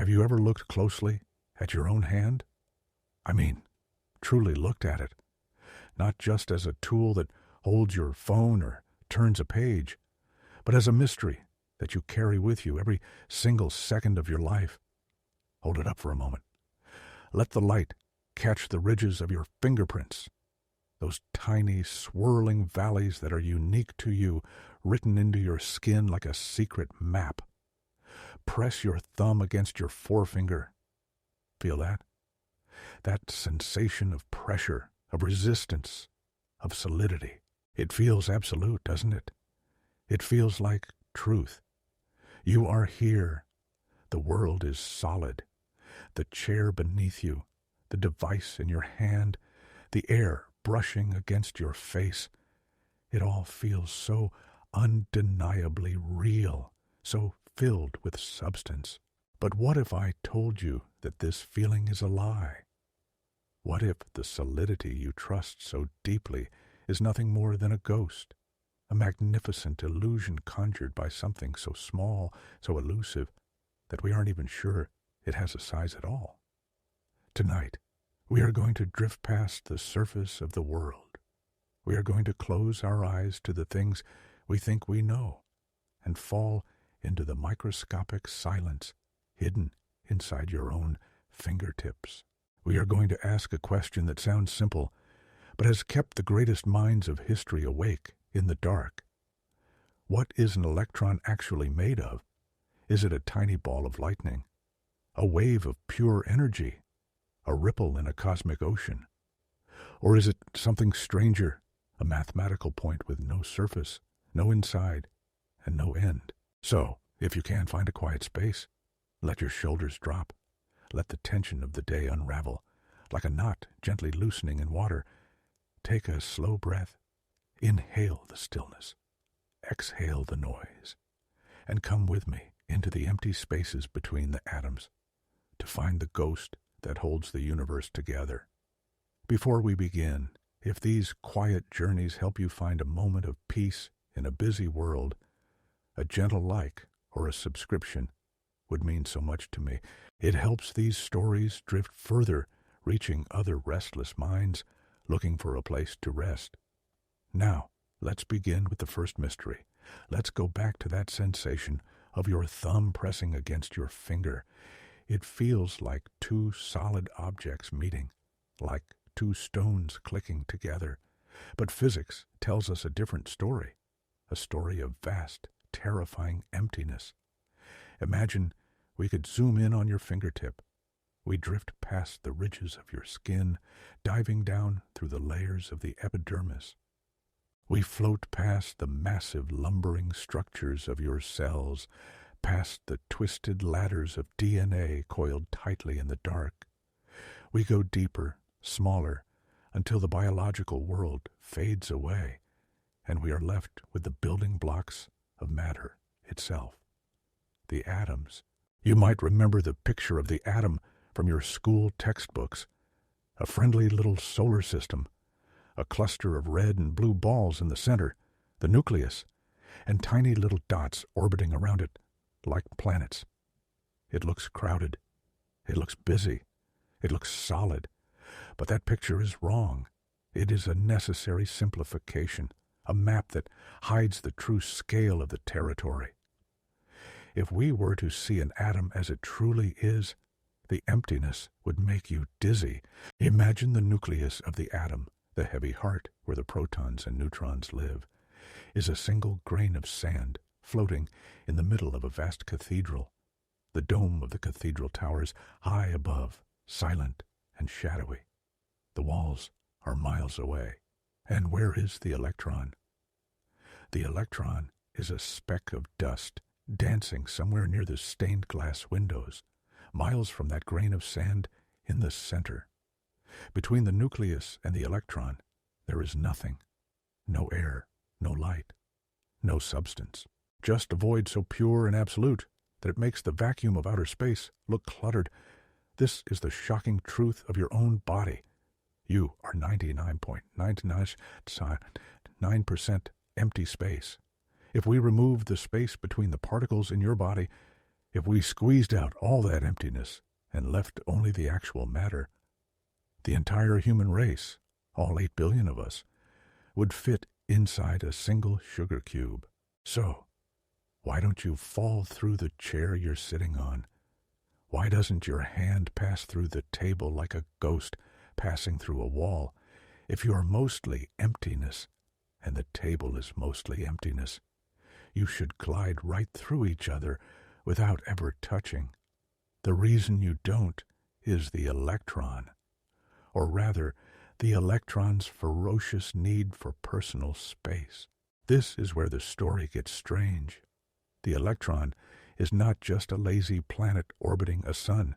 Have you ever looked closely at your own hand? I mean, truly looked at it, not just as a tool that holds your phone or turns a page, but as a mystery that you carry with you every single second of your life. Hold it up for a moment. Let the light catch the ridges of your fingerprints, those tiny swirling valleys that are unique to you, written into your skin like a secret map. Press your thumb against your forefinger. Feel that? That sensation of pressure, of resistance, of solidity. It feels absolute, doesn't it? It feels like truth. You are here. The world is solid. The chair beneath you, the device in your hand, the air brushing against your face. It all feels so undeniably real, so filled with substance. But what if I told you that this feeling is a lie? What if the solidity you trust so deeply is nothing more than a ghost, a magnificent illusion conjured by something so small, so elusive, that we aren't even sure it has a size at all? Tonight, we are going to drift past the surface of the world. We are going to close our eyes to the things we think we know and fall into the microscopic silence hidden inside your own fingertips. We are going to ask a question that sounds simple, but has kept the greatest minds of history awake in the dark. What is an electron actually made of? Is it a tiny ball of lightning? A wave of pure energy? A ripple in a cosmic ocean? Or is it something stranger, a mathematical point with no surface, no inside, and no end? So, if you can find a quiet space, let your shoulders drop. Let the tension of the day unravel, like a knot gently loosening in water. Take a slow breath. Inhale the stillness. Exhale the noise. And come with me into the empty spaces between the atoms to find the ghost that holds the universe together. Before we begin, if these quiet journeys help you find a moment of peace in a busy world, a gentle like or a subscription would mean so much to me. It helps these stories drift further, reaching other restless minds looking for a place to rest. Now, let's begin with the first mystery. Let's go back to that sensation of your thumb pressing against your finger. It feels like two solid objects meeting, like two stones clicking together. But physics tells us a different story, a story of vast, terrifying emptiness. Imagine we could zoom in on your fingertip. We drift past the ridges of your skin, diving down through the layers of the epidermis. We float past the massive lumbering structures of your cells, past the twisted ladders of DNA coiled tightly in the dark. We go deeper, smaller, until the biological world fades away, and we are left with the building blocks of matter itself. The atoms. You might remember the picture of the atom from your school textbooks. A friendly little solar system, a cluster of red and blue balls in the center, the nucleus, and tiny little dots orbiting around it like planets. It looks crowded. It looks busy. It looks solid. But that picture is wrong. It is a necessary simplification, a map that hides the true scale of the territory. If we were to see an atom as it truly is, the emptiness would make you dizzy. Imagine the nucleus of the atom, the heavy heart where the protons and neutrons live, is a single grain of sand floating in the middle of a vast cathedral. The dome of the cathedral towers high above, silent and shadowy. The walls are miles away. And where is the electron? The electron is a speck of dust dancing somewhere near the stained glass windows, miles from that grain of sand in the center. Between the nucleus and the electron, there is nothing. No air, no light, no substance. Just a void so pure and absolute that it makes the vacuum of outer space look cluttered. This is the shocking truth of your own body. You are 99.99% empty space. If we remove the space between the particles in your body, If we squeezed out all that emptiness and left only the actual matter, the entire human race, all 8 billion of us, would fit inside a single sugar cube. So, why don't you fall through the chair you're sitting on? Why doesn't your hand pass through the table like a ghost passing through a wall if you are mostly emptiness and the table is mostly emptiness? You should glide right through each other without ever touching. The reason you don't is the electron, or rather, the electron's ferocious need for personal space. This is where the story gets strange. The electron is not just a lazy planet orbiting a sun.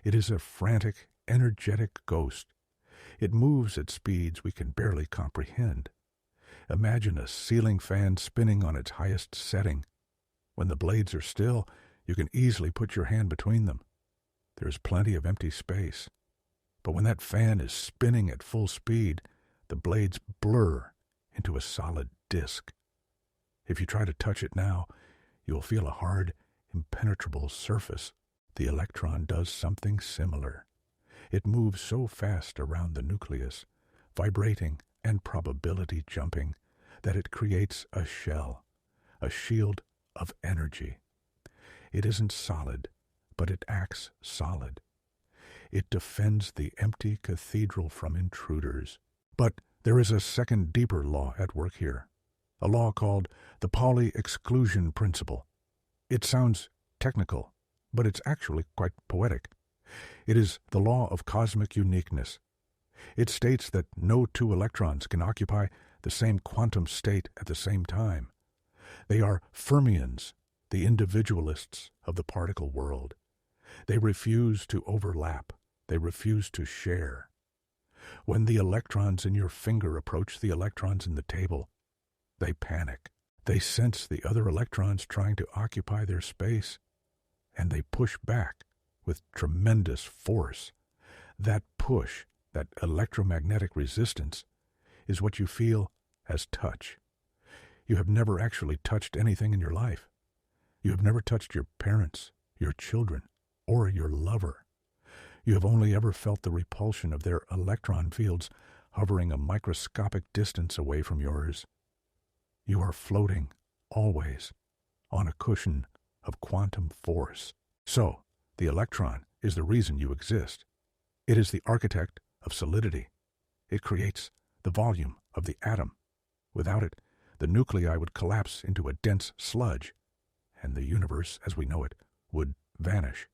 It is a frantic, energetic ghost. It moves at speeds we can barely comprehend. Imagine a ceiling fan spinning on its highest setting. When the blades are still, you can easily put your hand between them. There's plenty of empty space. But when that fan is spinning at full speed, the blades blur into a solid disk. If you try to touch it now, you will feel a hard, impenetrable surface. The electron does something similar. It moves so fast around the nucleus, vibrating and probability jumping, that it creates a shell, a shield of energy. It isn't solid, but it acts solid. It defends the empty cathedral from intruders. But there is a second, deeper law at work here, a law called the Pauli exclusion principle. It sounds technical, but it's actually quite poetic. It is the law of cosmic uniqueness. It states that no two electrons can occupy the same quantum state at the same time. They are fermions, the individualists of the particle world. They refuse to overlap. They refuse to share. When the electrons in your finger approach the electrons in the table, they panic. They sense the other electrons trying to occupy their space, and they push back with tremendous force. That push, that electromagnetic resistance, is what you feel as touch. You have never actually touched anything in your life. You have never touched your parents, your children, or your lover. You have only ever felt the repulsion of their electron fields hovering a microscopic distance away from yours. You are floating, always, on a cushion of quantum force. So, the electron is the reason you exist. It is the architect of solidity. It creates the volume of the atom. Without it, the nuclei would collapse into a dense sludge, and the universe, as we know it, would vanish.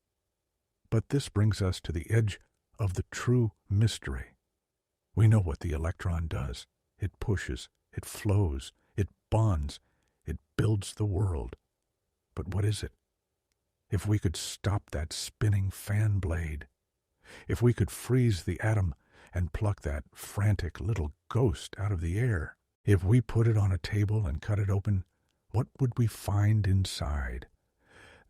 But this brings us to the edge of the true mystery. We know what the electron does. It pushes, it flows, it bonds, it builds the world. But what is it? If we could stop that spinning fan blade, if we could freeze the atom and pluck that frantic little ghost out of the air, if we put it on a table and cut it open, what would we find inside?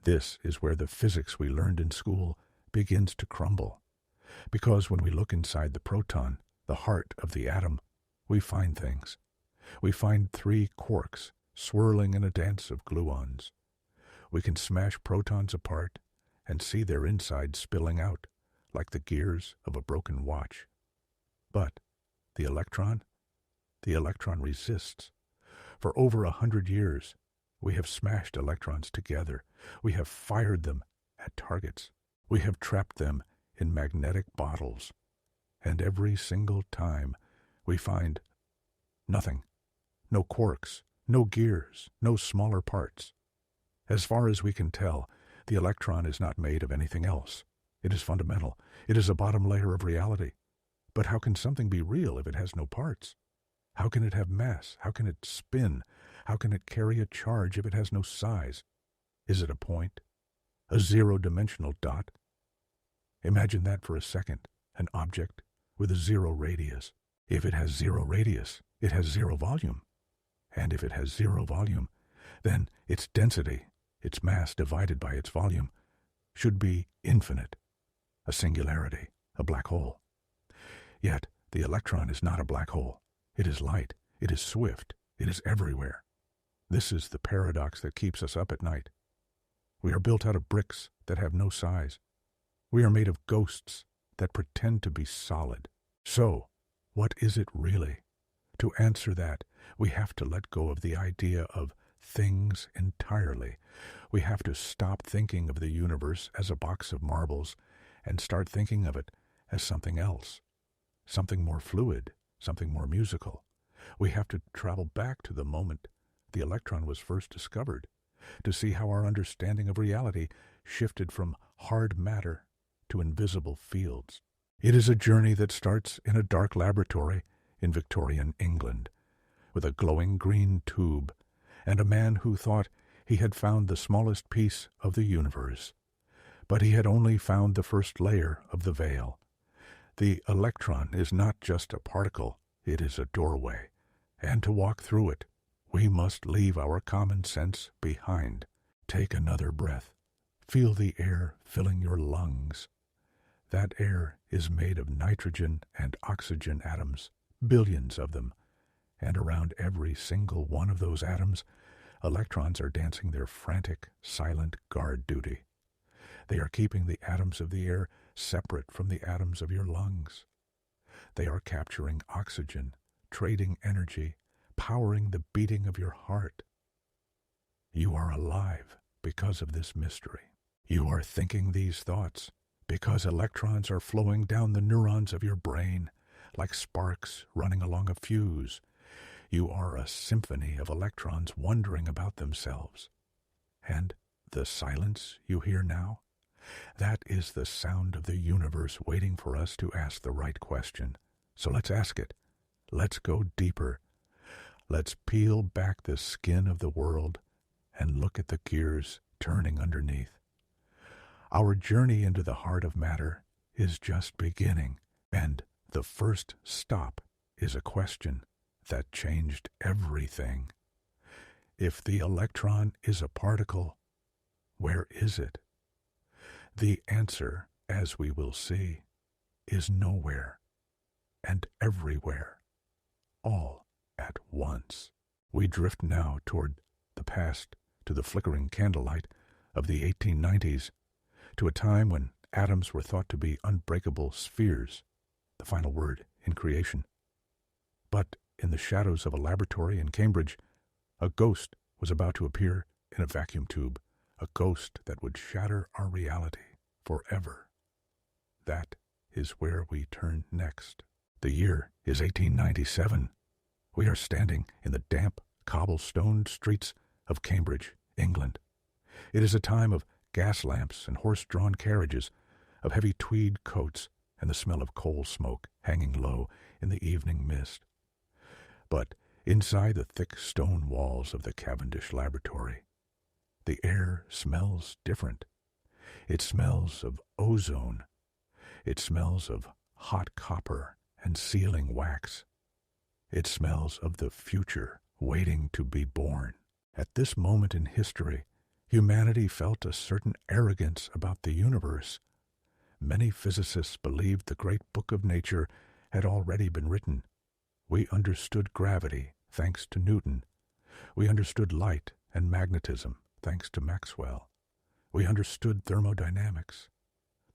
This is where the physics we learned in school begins to crumble. Because when we look inside the proton, the heart of the atom, we find things. We find 3 quarks swirling in a dance of gluons. We can smash protons apart and see their insides spilling out like the gears of a broken watch. But the electron resists. For over 100 years, we have smashed electrons together. We have fired them at targets. We have trapped them in magnetic bottles. And every single time, we find nothing. No quarks, no gears, no smaller parts. As far as we can tell, the electron is not made of anything else. It is fundamental. It is a bottom layer of reality. But how can something be real if it has no parts? How can it have mass? How can it spin? How can it carry a charge if it has no size? Is it a point? A zero-dimensional dot? Imagine that for a second, an object with a zero radius. If it has zero radius, it has zero volume. And if it has zero volume, then its density, its mass divided by its volume, should be infinite, a singularity, a black hole. Yet the electron is not a black hole. It is light. It is swift. It is everywhere. This is the paradox that keeps us up at night. We are built out of bricks that have no size. We are made of ghosts that pretend to be solid. So, what is it really? To answer that, we have to let go of the idea of things entirely. We have to stop thinking of the universe as a box of marbles and start thinking of it as something else, something more fluid, something more musical. We have to travel back to the moment the electron was first discovered to see how our understanding of reality shifted from hard matter to invisible fields. It is a journey that starts in a dark laboratory in Victorian England, with a glowing green tube and a man who thought he had found the smallest piece of the universe. But he had only found the first layer of the veil. The electron is not just a particle, it is a doorway, and to walk through it, we must leave our common sense behind. Take another breath. Feel the air filling your lungs. That air is made of nitrogen and oxygen atoms, billions of them, and around every single one of those atoms, electrons are dancing their frantic, silent guard duty. They are keeping the atoms of the air separate from the atoms of your lungs. They are capturing oxygen, trading energy, powering the beating of your heart. You are alive because of this mystery. You are thinking these thoughts because electrons are flowing down the neurons of your brain like sparks running along a fuse. You are a symphony of electrons wondering about themselves. And the silence you hear now, that is the sound of the universe waiting for us to ask the right question. So let's ask it. Let's go deeper. Let's peel back the skin of the world and look at the gears turning underneath. Our journey into the heart of matter is just beginning, and the first stop is a question that changed everything. If the electron is a particle, where is it? The answer, as we will see, is nowhere and everywhere, all at once. We drift now toward the past, to the flickering candlelight of the 1890s, to a time when atoms were thought to be unbreakable spheres, the final word in creation. But in the shadows of a laboratory in Cambridge, a ghost was about to appear in a vacuum tube, a ghost that would shatter our reality forever. That is where we turn next. The year is 1897. We are standing in the damp, cobblestone streets of Cambridge, England. It is a time of gas lamps and horse-drawn carriages, of heavy tweed coats and the smell of coal smoke hanging low in the evening mist. But inside the thick stone walls of the Cavendish Laboratory, the air smells different. It smells of ozone. It smells of hot copper and sealing wax. It smells of the future waiting to be born. At this moment in history, humanity felt a certain arrogance about the universe. Many physicists believed the great book of nature had already been written. We understood gravity, thanks to Newton. We understood light and magnetism, thanks to Maxwell. We understood thermodynamics.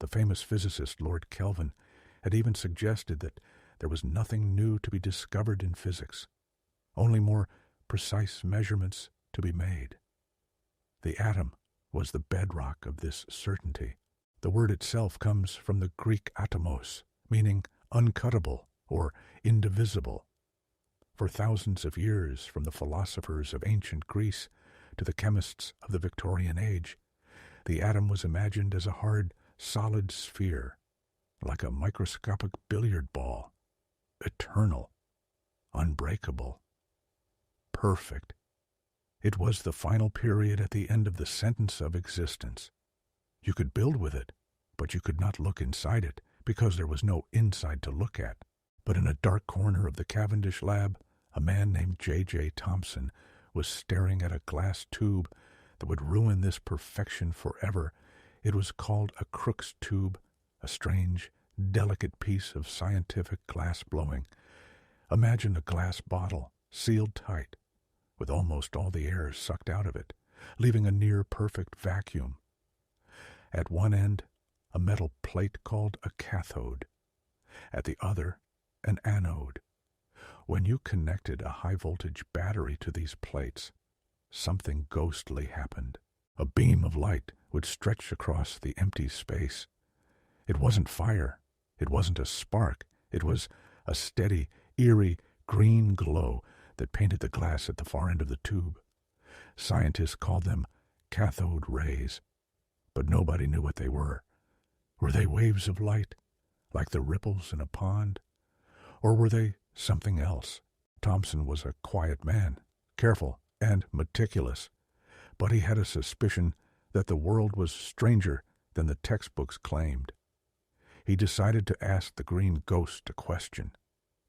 The famous physicist Lord Kelvin had even suggested that there was nothing new to be discovered in physics, only more precise measurements to be made. The atom was the bedrock of this certainty. The word itself comes from the Greek atomos, meaning uncuttable or indivisible. For thousands of years, from the philosophers of ancient Greece to the chemists of the Victorian age, the atom was imagined as a hard, solid sphere, like a microscopic billiard ball, eternal, unbreakable, perfect. It was the final period at the end of the sentence of existence. You could build with it, but you could not look inside it because there was no inside to look at. But in a dark corner of the Cavendish lab, a man named J.J. Thomson was staring at a glass tube that would ruin this perfection forever. It was called a Crookes tube, a strange, delicate piece of scientific glass blowing. Imagine a glass bottle, sealed tight, with almost all the air sucked out of it, leaving a near-perfect vacuum. At one end, a metal plate called a cathode. At the other, an anode. When you connected a high-voltage battery to these plates, something ghostly happened. A beam of light would stretch across the empty space. It wasn't fire. It wasn't a spark. It was a steady, eerie, green glow that painted the glass at the far end of the tube. Scientists called them cathode rays, but nobody knew what they were. Were they waves of light, like the ripples in a pond? Or were they something else? Thomson was a quiet man, careful and meticulous, but he had a suspicion that the world was stranger than the textbooks claimed. He decided to ask the green ghost a question.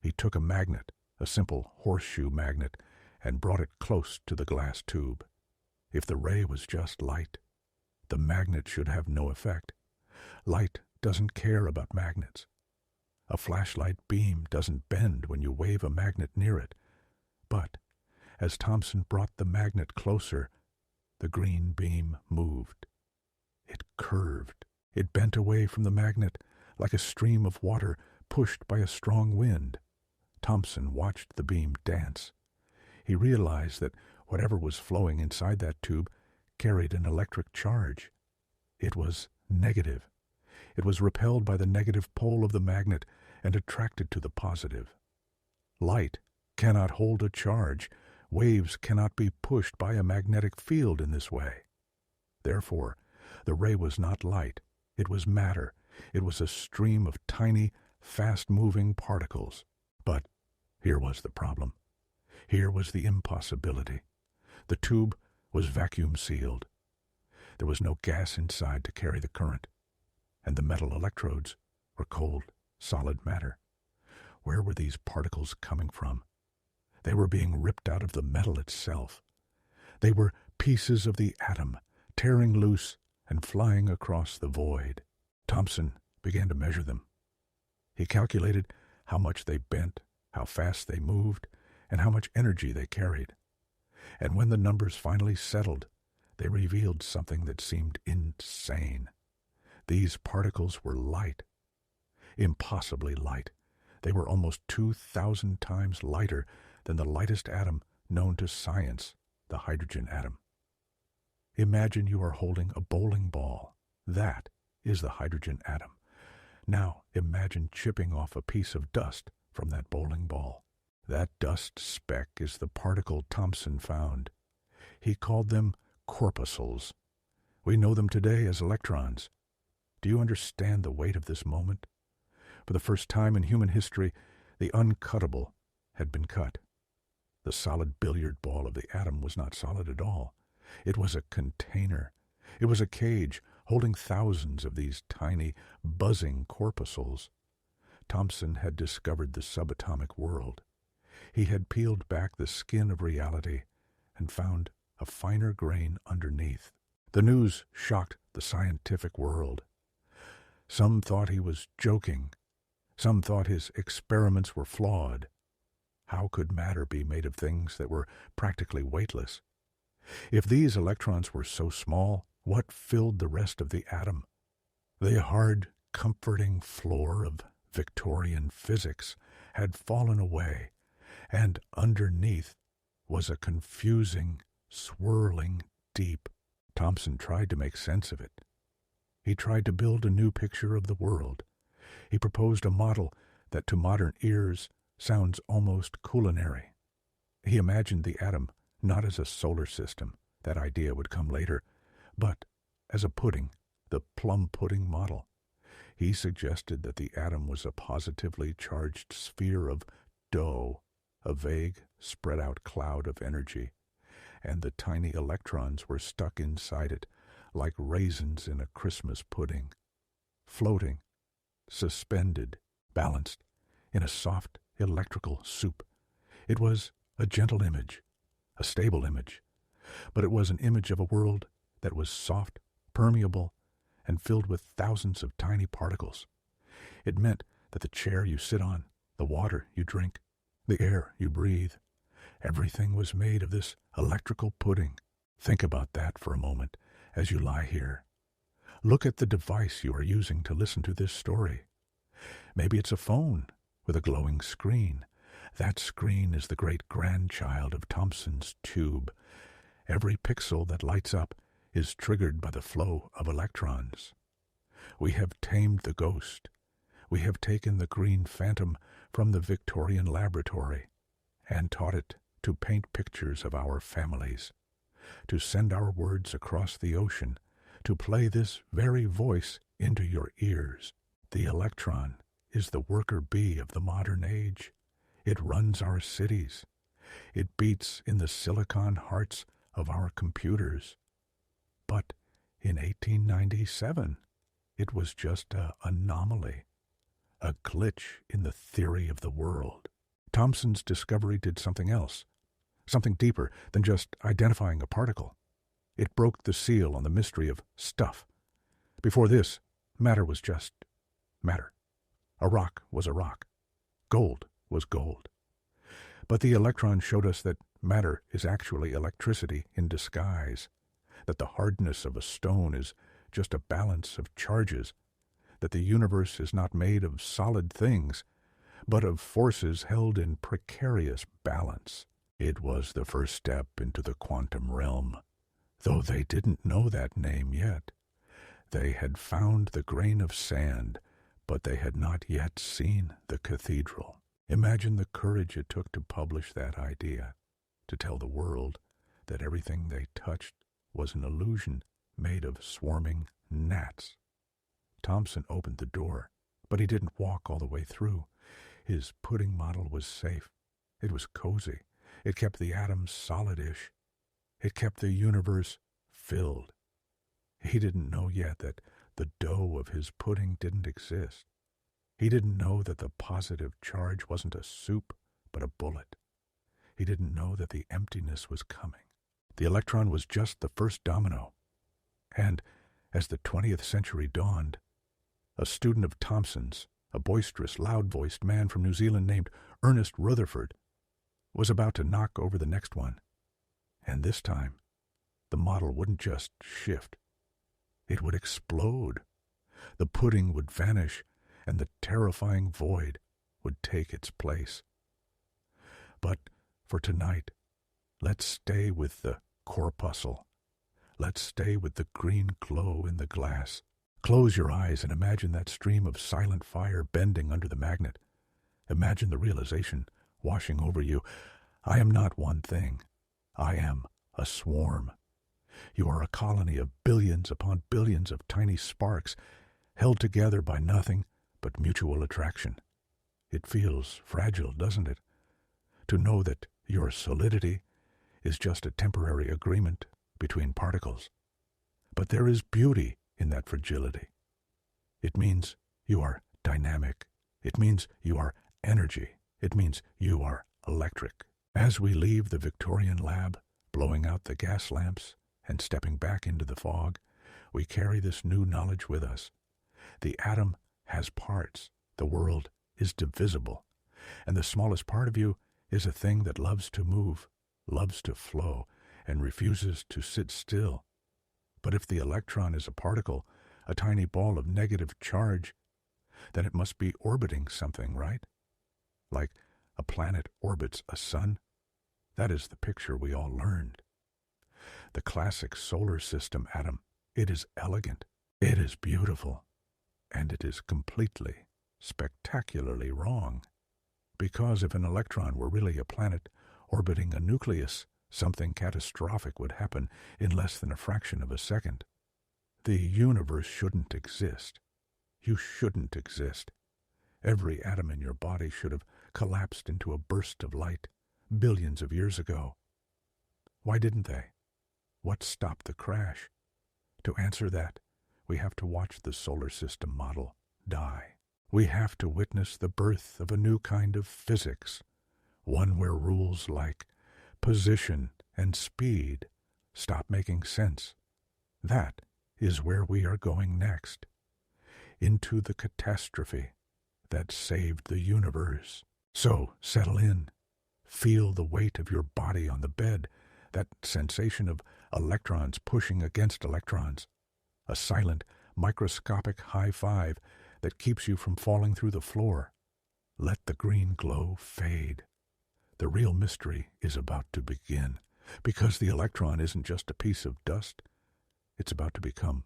He took a magnet, a simple horseshoe magnet, and brought it close to the glass tube. If the ray was just light, the magnet should have no effect. Light doesn't care about magnets. A flashlight beam doesn't bend when you wave a magnet near it. But as Thomson brought the magnet closer, the green beam moved. It curved. It bent away from the magnet like a stream of water pushed by a strong wind. Thomson watched the beam dance. He realized that whatever was flowing inside that tube carried an electric charge. It was negative. It was repelled by the negative pole of the magnet and attracted to the positive. Light cannot hold a charge. Waves cannot be pushed by a magnetic field in this way. Therefore, the ray was not light. It was matter. It was a stream of tiny, fast-moving particles. But here was the problem. Here was the impossibility. The tube was vacuum-sealed. There was no gas inside to carry the current, and the metal electrodes were cold, solid matter. Where were these particles coming from? They were being ripped out of the metal itself. They were pieces of the atom, tearing loose and flying across the void. Thomson began to measure them. He calculated how much they bent, how fast they moved, and how much energy they carried. And when the numbers finally settled, they revealed something that seemed insane. These particles were light. Impossibly light. They were almost 2,000 times lighter than the lightest atom known to science, the hydrogen atom. Imagine you are holding a bowling ball. That is the hydrogen atom. Now imagine chipping off a piece of dust from that bowling ball. That dust speck is the particle Thomson found. He called them corpuscles. We know them today as electrons. Do you understand the weight of this moment? For the first time in human history, the uncuttable had been cut. The solid billiard ball of the atom was not solid at all. It was a container. It was a cage holding thousands of these tiny, buzzing corpuscles. Thomson had discovered the subatomic world. He had peeled back the skin of reality and found a finer grain underneath. The news shocked the scientific world. Some thought he was joking. Some thought his experiments were flawed. How could matter be made of things that were practically weightless? If these electrons were so small, what filled the rest of the atom? The hard, comforting floor of Victorian physics had fallen away, and underneath was a confusing, swirling deep. Thomson tried to make sense of it. He tried to build a new picture of the world. He proposed a model that to modern ears sounds almost culinary. He imagined the atom not as a solar system, that idea would come later, but as a pudding, the plum pudding model. He suggested that the atom was a positively charged sphere of dough, a vague, spread-out cloud of energy, and the tiny electrons were stuck inside it like raisins in a Christmas pudding, floating, suspended, balanced in a soft electrical soup. It was a gentle image, a stable image, but it was an image of a world that was soft, permeable, and filled with thousands of tiny particles. It meant that the chair you sit on, the water you drink, the air you breathe, everything was made of this electrical pudding, Think about that for a moment as you lie here. Look at the device you are using to listen to this story. Maybe it's a phone with a glowing screen. That screen is the great-grandchild of Thomson's tube. Every pixel that lights up is triggered by the flow of electrons. We have tamed the ghost. We have taken the green phantom from the Victorian laboratory and taught it to paint pictures of our families, to send our words across the ocean, to play this very voice into your ears. The electron is the worker bee of the modern age. It runs our cities. It beats in the silicon hearts of our computers. But in 1897, it was just an anomaly, a glitch in the theory of the world. Thomson's discovery did something else, something deeper than just identifying a particle. It broke the seal on the mystery of stuff. Before this, matter was just matter. A rock was a rock. Gold was gold. But the electron showed us that matter is actually electricity in disguise, that the hardness of a stone is just a balance of charges, that the universe is not made of solid things, but of forces held in precarious balance. It was the first step into the quantum realm, though they didn't know that name yet. They had found the grain of sand, but they had not yet seen the cathedral. Imagine the courage it took to publish that idea, to tell the world that everything they touched was an illusion made of swarming gnats. Thomson opened the door, but he didn't walk all the way through. His pudding model was safe. It was cozy. It kept the atoms solid-ish. It kept the universe filled. He didn't know yet that the dough of his pudding didn't exist. He didn't know that the positive charge wasn't a soup, but a bullet. He didn't know that the emptiness was coming. The electron was just the first domino. And as the 20th century dawned, a student of Thomson's, a boisterous, loud-voiced man from New Zealand named Ernest Rutherford, was about to knock over the next one. And this time, the model wouldn't just shift. It would explode. The pudding would vanish, and the terrifying void would take its place. But for tonight, let's stay with the corpuscle. Let's stay with the green glow in the glass. Close your eyes and imagine that stream of silent fire bending under the magnet. Imagine the realization washing over you. I am not one thing. I am a swarm. You are a colony of billions upon billions of tiny sparks, held together by nothing but mutual attraction. It feels fragile, doesn't it? To know that your solidity is just a temporary agreement between particles. But there is beauty in that fragility. It means you are dynamic. It means you are energy. It means you are electric. As we leave the Victorian lab, blowing out the gas lamps and stepping back into the fog, we carry this new knowledge with us. The atom has parts. The world is divisible. And the smallest part of you is a thing that loves to move, loves to flow, and refuses to sit still. But if the electron is a particle, a tiny ball of negative charge, then it must be orbiting something, right? Like a planet orbits a sun? That is the picture we all learned. The classic solar system atom, it is elegant, it is beautiful, and it is completely, spectacularly wrong. Because if an electron were really a planet orbiting a nucleus, something catastrophic would happen in less than a fraction of a second. The universe shouldn't exist. You shouldn't exist. Every atom in your body should have collapsed into a burst of light billions of years ago. Why didn't they? What stopped the crash? To answer that, we have to watch the solar system model die. We have to witness the birth of a new kind of physics, one where rules like position and speed stop making sense. That is where we are going next, into the catastrophe that saved the universe. So settle in. Feel the weight of your body on the bed, that sensation of electrons pushing against electrons, a silent, microscopic high five that keeps you from falling through the floor. Let the green glow fade. The real mystery is about to begin, because the electron isn't just a piece of dust. It's about to become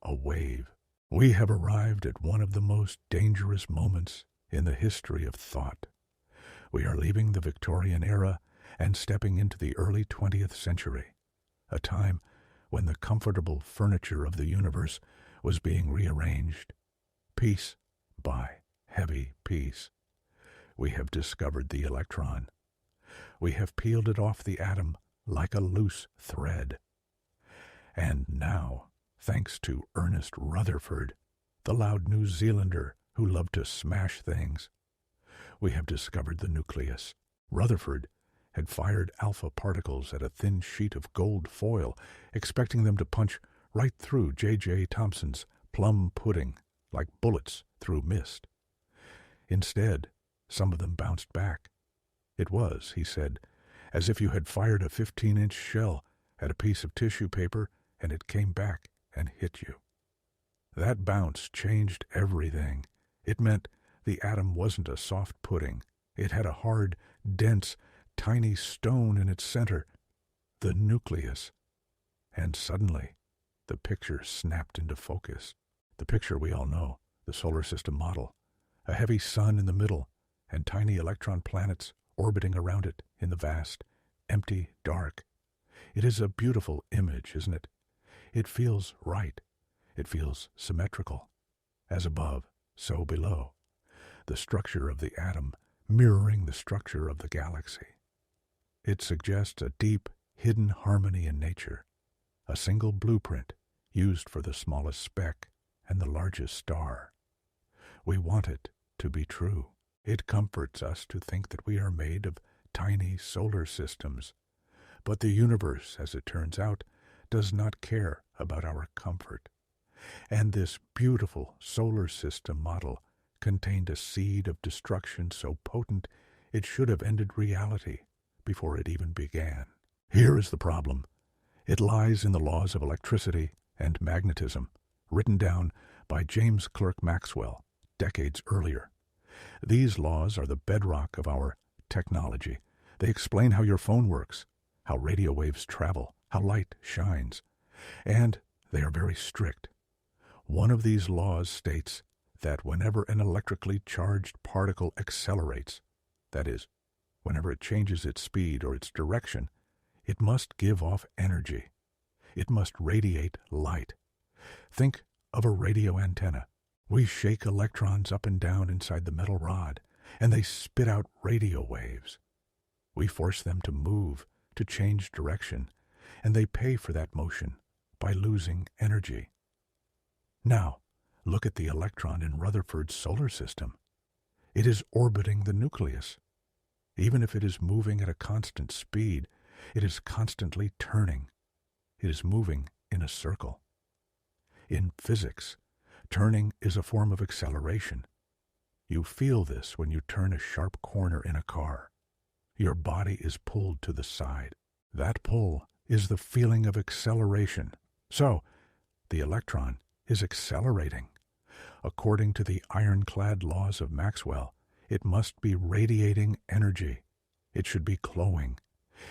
a wave. We have arrived at one of the most dangerous moments in the history of thought. We are leaving the Victorian era and stepping into the early 20th century, a time when the comfortable furniture of the universe was being rearranged, piece by heavy piece. We have discovered the electron. We have peeled it off the atom like a loose thread. And now, thanks to Ernest Rutherford, the loud New Zealander who loved to smash things, we have discovered the nucleus. Rutherford had fired alpha particles at a thin sheet of gold foil, expecting them to punch right through J.J. Thomson's plum pudding like bullets through mist. Instead, some of them bounced back. It was, he said, as if you had fired a 15-inch shell at a piece of tissue paper and it came back and hit you. That bounce changed everything. It meant the atom wasn't a soft pudding. It had a hard, dense, tiny stone in its center, the nucleus. And suddenly, the picture snapped into focus. The picture we all know, the solar system model, a heavy sun in the middle, and tiny electron planets orbiting around it in the vast, empty dark. It is a beautiful image, isn't it? It feels right. It feels symmetrical. As above, so below. The structure of the atom mirroring the structure of the galaxy. It suggests a deep, hidden harmony in nature, a single blueprint used for the smallest speck and the largest star. We want it to be true. It comforts us to think that we are made of tiny solar systems. But the universe, as it turns out, does not care about our comfort. And this beautiful solar system model contained a seed of destruction so potent it should have ended reality before it even began. Here is the problem. It lies in the laws of electricity and magnetism, written down by James Clerk Maxwell decades earlier. These laws are the bedrock of our technology. They explain how your phone works, how radio waves travel, how light shines. And they are very strict. One of these laws states that whenever an electrically charged particle accelerates, that is, whenever it changes its speed or its direction, it must give off energy. It must radiate light. Think of a radio antenna. We shake electrons up and down inside the metal rod, and they spit out radio waves. We force them to move, to change direction, and they pay for that motion by losing energy. Now, look at the electron in Rutherford's solar system. It is orbiting the nucleus. Even if it is moving at a constant speed, it is constantly turning. It is moving in a circle. In physics, turning is a form of acceleration. You feel this when you turn a sharp corner in a car. Your body is pulled to the side. That pull is the feeling of acceleration. So, the electron is accelerating. According to the ironclad laws of Maxwell, it must be radiating energy. It should be glowing.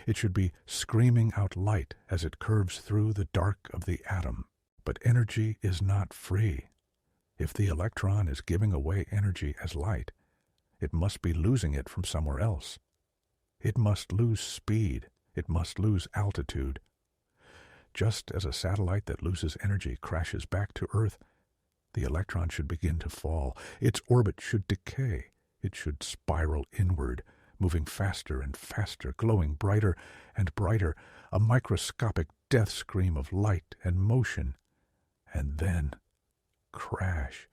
It should be screaming out light as it curves through the dark of the atom. But energy is not free. If the electron is giving away energy as light, it must be losing it from somewhere else. It must lose speed. It must lose altitude. Just as a satellite that loses energy crashes back to Earth, the electron should begin to fall. Its orbit should decay. It should spiral inward, moving faster and faster, glowing brighter and brighter, a microscopic death scream of light and motion. And then, crash.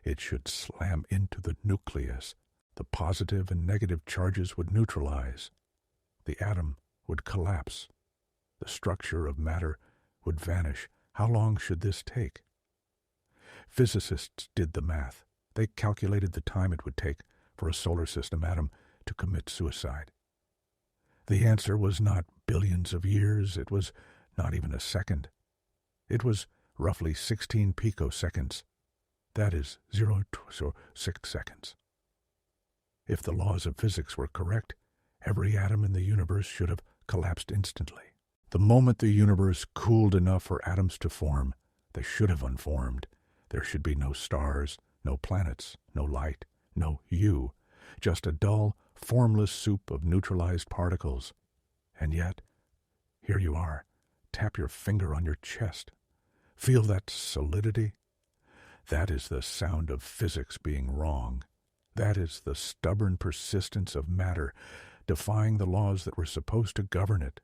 It should slam into the nucleus. The positive and negative charges would neutralize. The atom would collapse. The structure of matter would vanish. How long should this take? Physicists did the math. They calculated the time it would take for a solar system atom to commit suicide. The answer was not billions of years. It was not even a second. It was roughly 16 picoseconds. That is 0.6 seconds. If the laws of physics were correct, every atom in the universe should have collapsed instantly. The moment the universe cooled enough for atoms to form, they should have unformed. There should be no stars, no planets, no light, no you, just a dull, formless soup of neutralized particles. And yet, here you are. Tap your finger on your chest. Feel that solidity? That is the sound of physics being wrong. That is the stubborn persistence of matter, defying the laws that were supposed to govern it.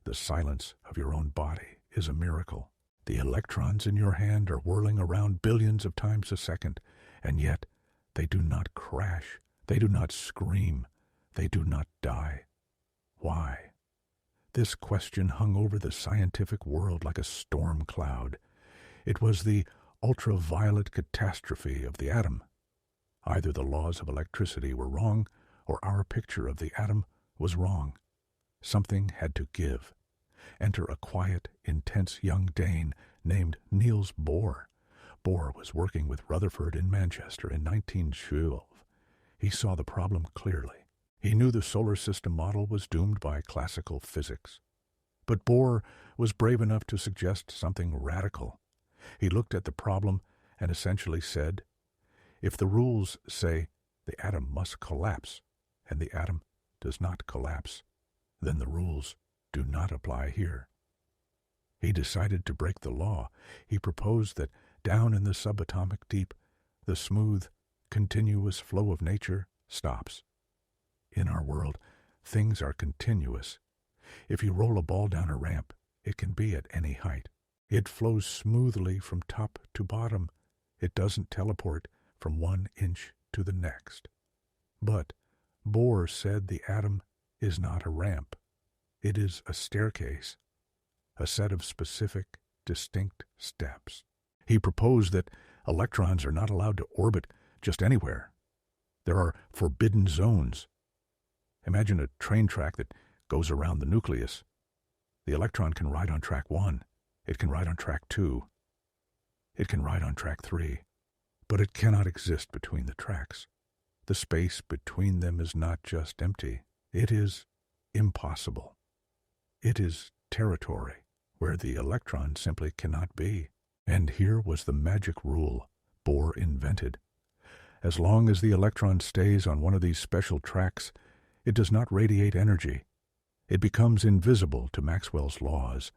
The silence of your own body is a miracle. The electrons in your hand are whirling around billions of times a second, and yet they do not crash. They do not scream. They do not die. Why? This question hung over the scientific world like a storm cloud. It was the ultraviolet catastrophe of the atom. Either the laws of electricity were wrong, or our picture of the atom was wrong. Something had to give. Enter a quiet, intense young Dane named Niels Bohr. Bohr was working with Rutherford in Manchester in 1912. He saw the problem clearly. He knew the solar system model was doomed by classical physics. But Bohr was brave enough to suggest something radical. He looked at the problem and essentially said, if the rules say the atom must collapse, and the atom does not collapse, then the rules do not apply here. He decided to break the law. He proposed that down in the subatomic deep, the smooth, continuous flow of nature stops. In our world, things are continuous. If you roll a ball down a ramp, it can be at any height. It flows smoothly from top to bottom. It doesn't teleport from 1 inch to the next. But Bohr said the atom is not a ramp. It is a staircase, a set of specific, distinct steps. He proposed that electrons are not allowed to orbit just anywhere. There are forbidden zones. Imagine a train track that goes around the nucleus. The electron can ride on track 1. It can ride on track 2. It can ride on track 3. But it cannot exist between the tracks. The space between them is not just empty. It is impossible. It is territory where the electron simply cannot be. And here was the magic rule Bohr invented. As long as the electron stays on one of these special tracks, it does not radiate energy. It becomes invisible to Maxwell's laws.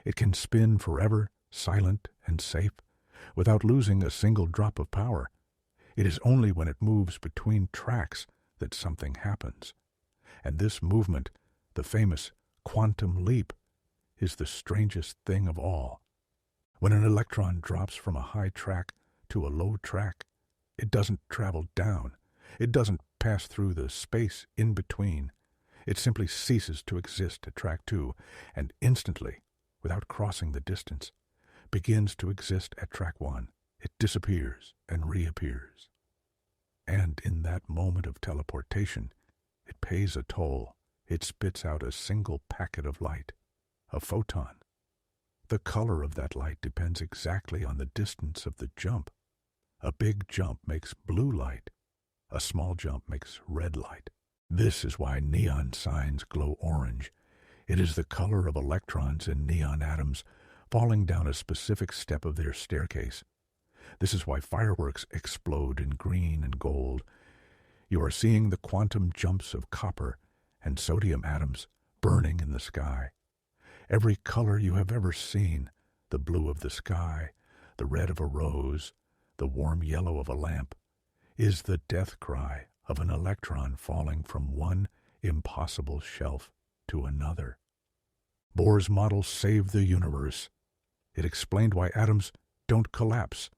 It can spin forever, silent and safe, without losing a single drop of power. It is only when it moves between tracks that something happens. And this movement, the famous quantum leap, is the strangest thing of all. When an electron drops from a high track to a low track, it doesn't travel down. It doesn't pass through the space in between. It simply ceases to exist at track 2, and instantly, without crossing the distance, begins to exist at track 1. It disappears and reappears. And in that moment of teleportation, it pays a toll. It spits out a single packet of light, a photon. The color of that light depends exactly on the distance of the jump. A big jump makes blue light. A small jump makes red light. This is why neon signs glow orange. It is the color of electrons in neon atoms falling down a specific step of their staircase. This is why fireworks explode in green and gold. You are seeing the quantum jumps of copper and sodium atoms burning in the sky. Every color you have ever seen, the blue of the sky, the red of a rose, the warm yellow of a lamp, is the death cry of an electron falling from one impossible shelf to another. Bohr's model saved the universe. It explained why atoms don't collapse,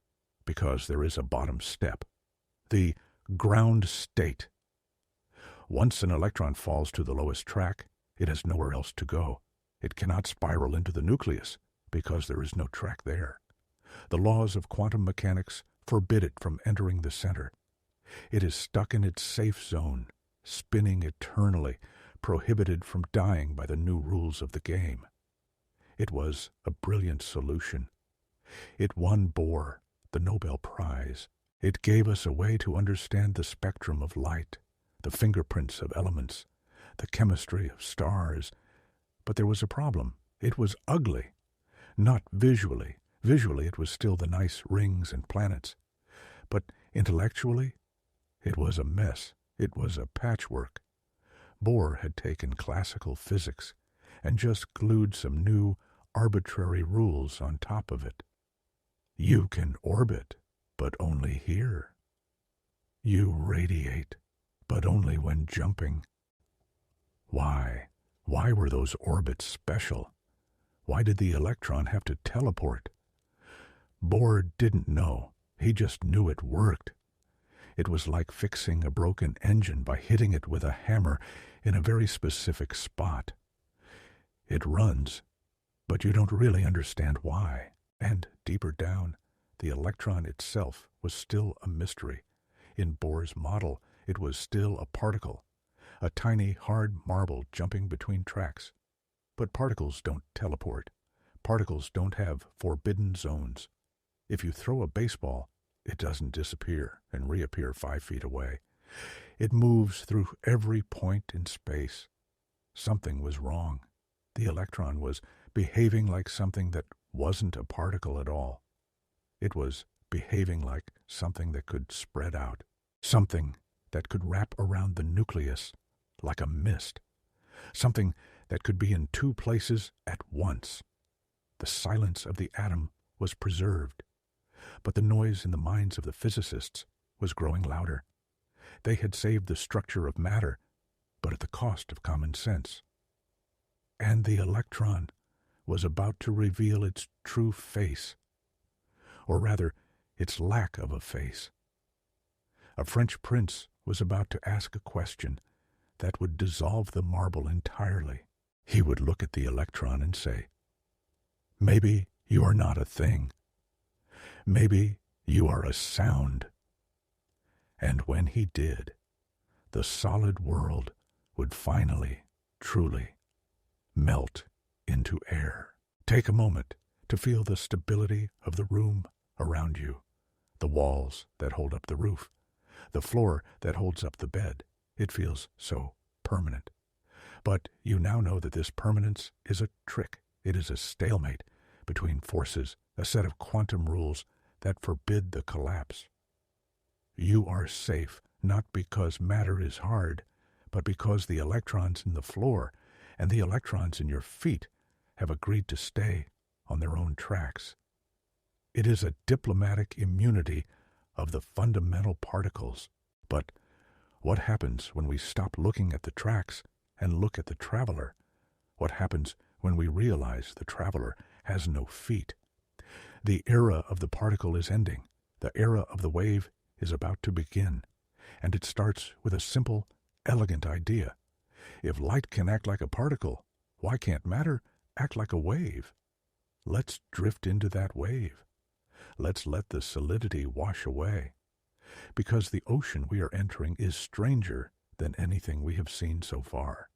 because there is a bottom step, the ground state. Once an electron falls to the lowest track, it has nowhere else to go. It cannot spiral into the nucleus, because there is no track there. The laws of quantum mechanics forbid it from entering the center. It is stuck in its safe zone, spinning eternally, prohibited from dying by the new rules of the game. It was a brilliant solution. It won Bohr the Nobel Prize. It gave us a way to understand the spectrum of light, the fingerprints of elements, the chemistry of stars. But there was a problem. It was ugly. Not visually. Visually, it was still the nice rings and planets. But intellectually, it was a mess. It was a patchwork. Bohr had taken classical physics and just glued some new arbitrary rules on top of it. You can orbit, but only here. You radiate, but only when jumping. Why? Why were those orbits special? Why did the electron have to teleport? Bohr didn't know. He just knew it worked. It was like fixing a broken engine by hitting it with a hammer in a very specific spot. It runs, but you don't really understand why. And deeper down, the electron itself was still a mystery. In Bohr's model, it was still a particle, a tiny hard marble jumping between tracks. But particles don't teleport. Particles don't have forbidden zones. If you throw a baseball, it doesn't disappear and reappear 5 feet away. It moves through every point in space. Something was wrong. The electron was behaving like something that wasn't a particle at all. It was behaving like something that could spread out, something that could wrap around the nucleus like a mist, something that could be in 2 places at once. The silence of the atom was preserved, but the noise in the minds of the physicists was growing louder. They had saved the structure of matter, but at the cost of common sense. And the electron was about to reveal its true face, or rather, its lack of a face. A French prince was about to ask a question that would dissolve the marble entirely. He would look at the electron and say, "Maybe you are not a thing. Maybe you are a sound." And when he did, the solid world would finally, truly, melt into air. Take a moment to feel the stability of the room around you, the walls that hold up the roof, the floor that holds up the bed. It feels so permanent. But you now know that this permanence is a trick. It is a stalemate between forces, a set of quantum rules that forbid the collapse. You are safe, not because matter is hard, but because the electrons in the floor and the electrons in your feet have agreed to stay on their own tracks. It is a diplomatic immunity of the fundamental particles. But what happens when we stop looking at the tracks and look at the traveler? What happens when we realize the traveler has no feet? The era of the particle is ending. The era of the wave is about to begin. And it starts with a simple, elegant idea. If light can act like a particle, why can't matter act like a wave? Let's drift into that wave. Let's let the solidity wash away. Because the ocean we are entering is stranger than anything we have seen so far.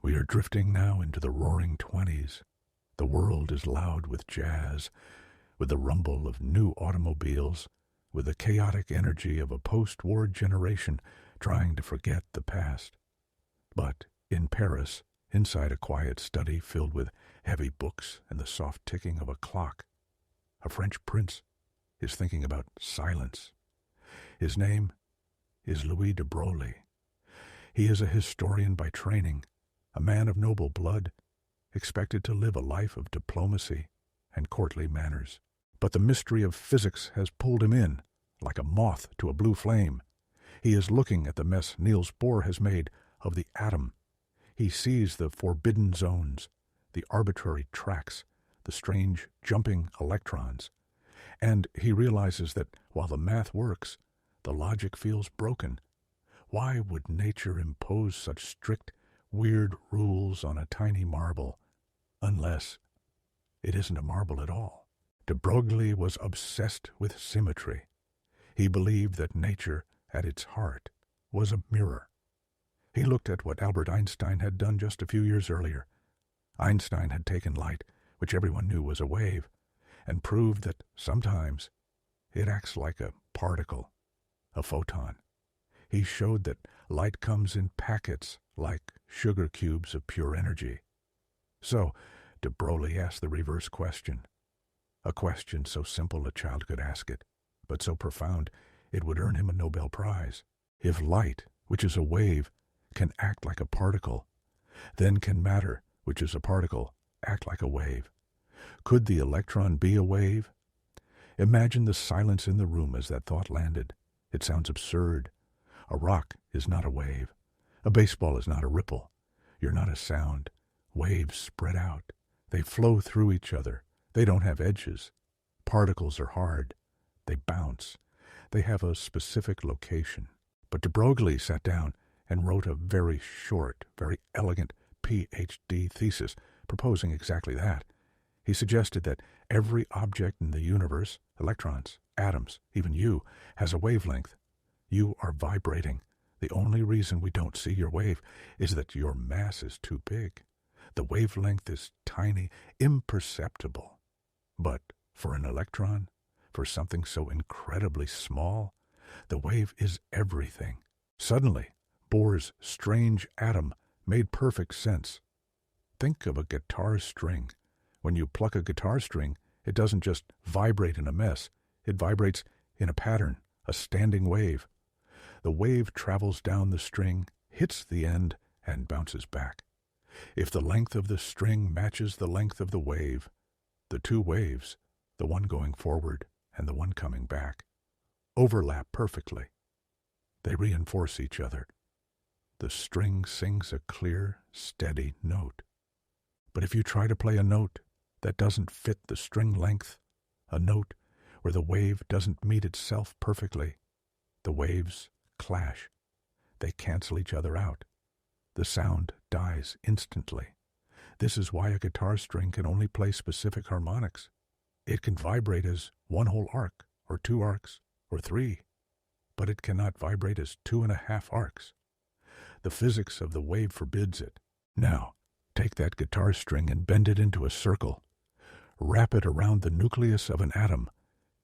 We are drifting now into the roaring 20s. The world is loud with jazz, with the rumble of new automobiles, with the chaotic energy of a post-war generation trying to forget the past. But in Paris, inside a quiet study filled with heavy books and the soft ticking of a clock, a French prince is thinking about silence. His name is Louis de Broglie. He is a historian by training, a man of noble blood, expected to live a life of diplomacy and courtly manners. But the mystery of physics has pulled him in, like a moth to a blue flame. He is looking at the mess Niels Bohr has made of the atom. He sees the forbidden zones, the arbitrary tracks, the strange jumping electrons. And he realizes that while the math works, the logic feels broken. Why would nature impose such strict, weird rules on a tiny marble, unless it isn't a marble at all? De Broglie was obsessed with symmetry. He believed that nature, at its heart, was a mirror. He looked at what Albert Einstein had done just a few years earlier. Einstein had taken light, which everyone knew was a wave, and proved that sometimes it acts like a particle, a photon. He showed that light comes in packets like sugar cubes of pure energy. So, de Broglie asked the reverse question, a question so simple a child could ask it, but so profound it would earn him a Nobel Prize. If light, which is a wave, can act like a particle, then can matter, which is a particle, act like a wave? Could the electron be a wave? Imagine the silence in the room as that thought landed. It sounds absurd. A rock is not a wave. A baseball is not a ripple. You're not a sound. Waves spread out. They flow through each other. They don't have edges. Particles are hard. They bounce. They have a specific location. But de Broglie sat down and wrote a very short, very elegant PhD thesis proposing exactly that. He suggested that every object in the universe, electrons, atoms, even you, has a wavelength. You are vibrating. The only reason we don't see your wave is that your mass is too big. The wavelength is tiny, imperceptible. But for an electron, for something so incredibly small, the wave is everything. Suddenly, Bohr's strange atom made perfect sense. Think of a guitar string. When you pluck a guitar string, it doesn't just vibrate in a mess. It vibrates in a pattern, a standing wave. The wave travels down the string, hits the end, and bounces back. If the length of the string matches the length of the wave, the two waves, the one going forward and the one coming back, overlap perfectly. They reinforce each other. The string sings a clear, steady note. But if you try to play a note that doesn't fit the string length, a note where the wave doesn't meet itself perfectly, the waves clash. They cancel each other out. The sound dies instantly. This is why a guitar string can only play specific harmonics. It can vibrate as one whole arc, or two arcs, or three, but it cannot vibrate as 2.5 arcs. The physics of the wave forbids it. Now, take that guitar string and bend it into a circle. Wrap it around the nucleus of an atom.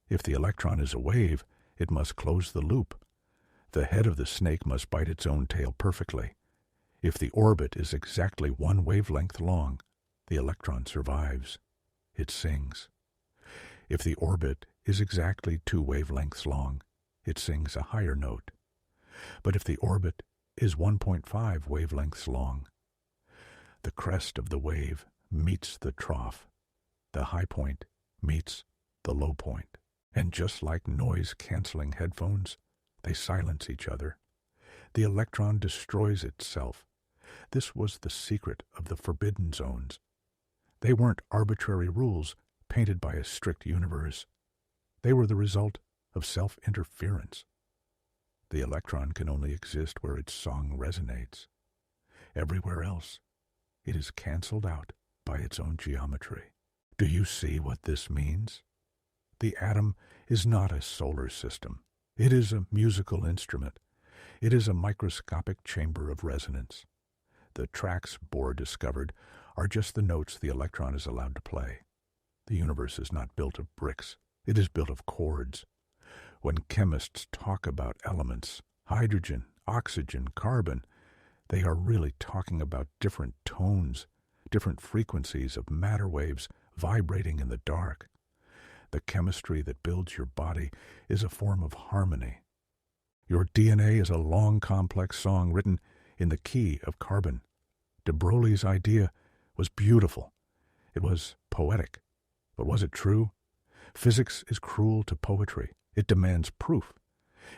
If the electron is a wave, it must close the loop. The head of the snake must bite its own tail perfectly. If the orbit is exactly one wavelength long, the electron survives. It sings. If the orbit is exactly 2 wavelengths long, it sings a higher note. But if the orbit is 1.5 wavelengths long, the crest of the wave meets the trough. The high point meets the low point. And just like noise-canceling headphones, they silence each other. The electron destroys itself. This was the secret of the forbidden zones. They weren't arbitrary rules painted by a strict universe. They were the result of self-interference. The electron can only exist where its song resonates. Everywhere else, it is cancelled out by its own geometry. Do you see what this means? The atom is not a solar system. It is a musical instrument. It is a microscopic chamber of resonance. The tracks Bohr discovered are just the notes the electron is allowed to play. The universe is not built of bricks. It is built of chords. When chemists talk about elements, hydrogen, oxygen, carbon, they are really talking about different tones, different frequencies of matter waves vibrating in the dark. The chemistry that builds your body is a form of harmony. Your DNA is a long, complex song written in the key of carbon. De Broglie's idea was beautiful. It was poetic. But was it true? Physics is cruel to poetry. It demands proof.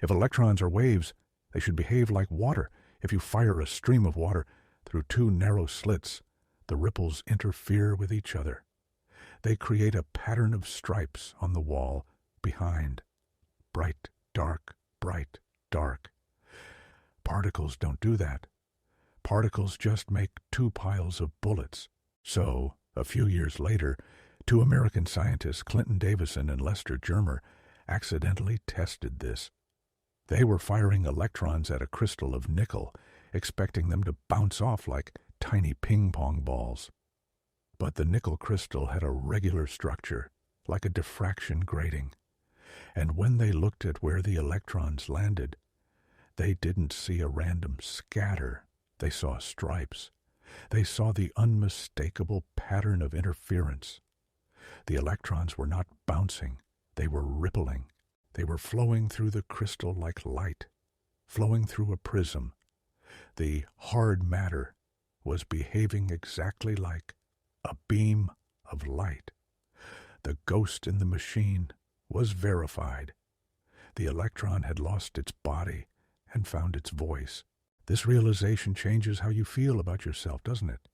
If electrons are waves, they should behave like water. If you fire a stream of water through 2 narrow slits, the ripples interfere with each other. They create a pattern of stripes on the wall behind. Bright, dark, bright, dark. Particles don't do that. Particles just make 2 piles of bullets. So, a few years later, 2 American scientists, Clinton Davison and Lester Germer, accidentally tested this. They were firing electrons at a crystal of nickel, expecting them to bounce off like tiny ping-pong balls. But the nickel crystal had a regular structure, like a diffraction grating, and when they looked at where the electrons landed, they didn't see a random scatter. They saw stripes. They saw the unmistakable pattern of interference. The electrons were not bouncing. They were rippling. They were flowing through the crystal like light, flowing through a prism. The hard matter was behaving exactly like a beam of light. The ghost in the machine was verified. The electron had lost its body and found its voice. This realization changes how you feel about yourself, doesn't it?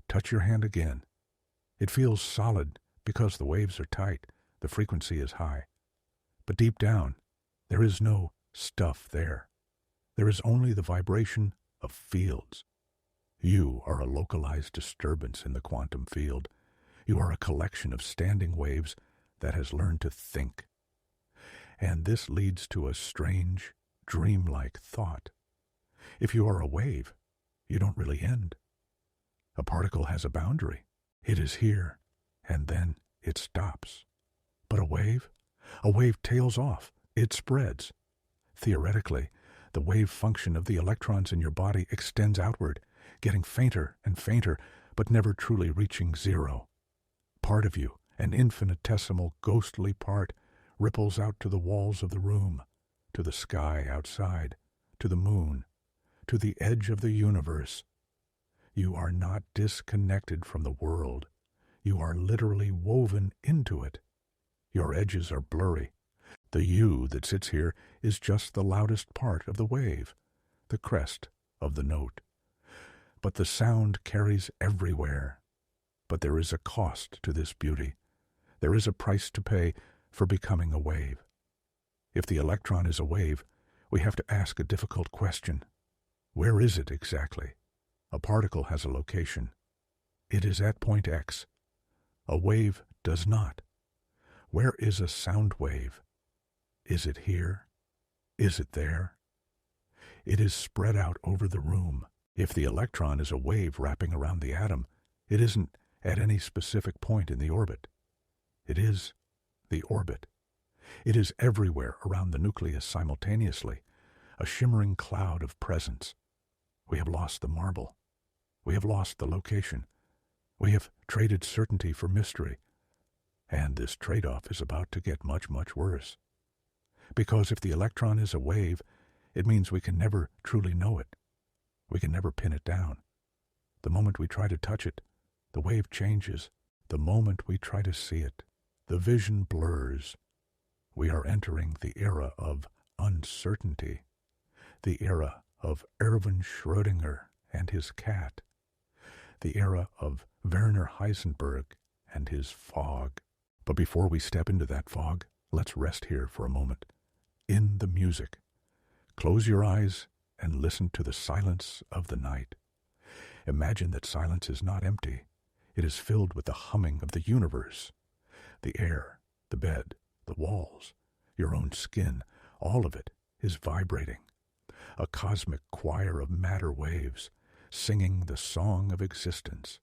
Touch your hand again. It feels solid because the waves are tight, the frequency is high. But deep down, there is no stuff there. There is only the vibration of fields. You are a localized disturbance in the quantum field. You are a collection of standing waves that has learned to think. And this leads to a strange, dreamlike thought. If you are a wave, you don't really end. A particle has a boundary. It is here, and then it stops. But a wave tails off. It spreads. Theoretically, the wave function of the electrons in your body extends outward, getting fainter and fainter, but never truly reaching zero. Part of you, an infinitesimal, ghostly part, ripples out to the walls of the room, to the sky outside, to the moon, to the edge of the universe. You are not disconnected from the world. You are literally woven into it. Your edges are blurry. The you that sits here is just the loudest part of the wave, the crest of the note. But the sound carries everywhere. But there is a cost to this beauty. There is a price to pay for becoming a wave. If the electron is a wave, we have to ask a difficult question. Where is it exactly? A particle has a location. It is at point X. A wave does not. Where is a sound wave? Is it here? Is it there? It is spread out over the room. If the electron is a wave wrapping around the atom, it isn't at any specific point in the orbit. It is the orbit. It is everywhere around the nucleus simultaneously, a shimmering cloud of presence. We have lost the marble. We have lost the location. We have traded certainty for mystery. And this trade-off is about to get much, much worse. Because if the electron is a wave, it means we can never truly know it. We can never pin it down. The moment we try to touch it, the wave changes. The moment we try to see it, the vision blurs. We are entering the era of uncertainty, the era of Erwin Schrodinger and his cat, the era of Werner Heisenberg and his fog. But before we step into that fog, let's rest here for a moment, in the music. Close your eyes and listen to the silence of the night. Imagine that silence is not empty. It is filled with the humming of the universe. The air, the bed, the walls, your own skin, all of it is vibrating. A cosmic choir of matter waves, singing the song of existence.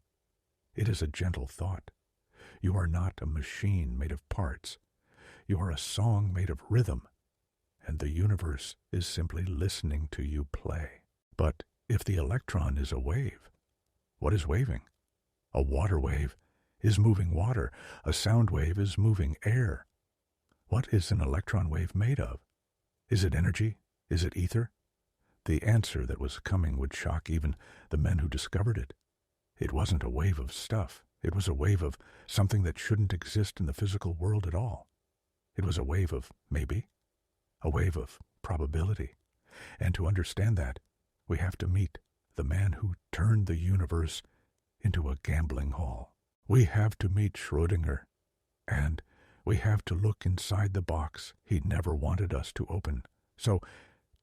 It is a gentle thought. You are not a machine made of parts. You are a song made of rhythm, and the universe is simply listening to you play. But if the electron is a wave, what is waving? A water wave is moving water. A sound wave is moving air. What is an electron wave made of? Is it energy? Is it ether? The answer that was coming would shock even the men who discovered it. It wasn't a wave of stuff. It was a wave of something that shouldn't exist in the physical world at all. It was a wave of maybe, a wave of probability. And to understand that, we have to meet the man who turned the universe into a gambling hall. We have to meet Schrodinger, and we have to look inside the box he never wanted us to open. So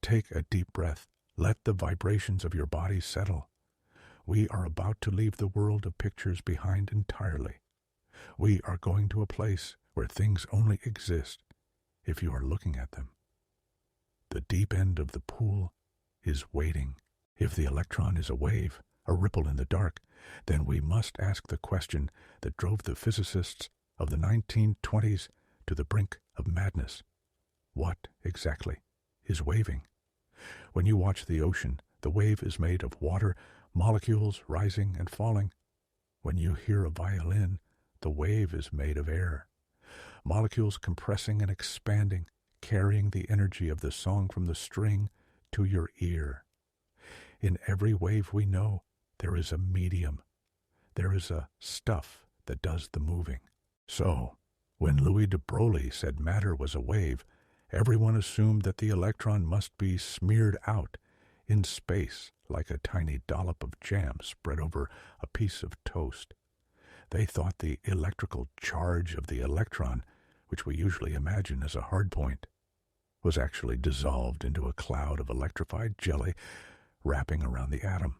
take a deep breath. Let the vibrations of your body settle. We are about to leave the world of pictures behind entirely. We are going to a place where things only exist if you are looking at them. The deep end of the pool is waiting. If the electron is a wave, a ripple in the dark, then we must ask the question that drove the physicists of the 1920s to the brink of madness. What, exactly, is waving? When you watch the ocean, the wave is made of water, molecules rising and falling. When you hear a violin, the wave is made of air. Molecules compressing and expanding, carrying the energy of the song from the string to your ear. In every wave we know, there is a medium. There is a stuff that does the moving. So, when Louis de Broglie said matter was a wave, everyone assumed that the electron must be smeared out in space like a tiny dollop of jam spread over a piece of toast. They thought the electrical charge of the electron, which we usually imagine as a hard point, was actually dissolved into a cloud of electrified jelly wrapping around the atom.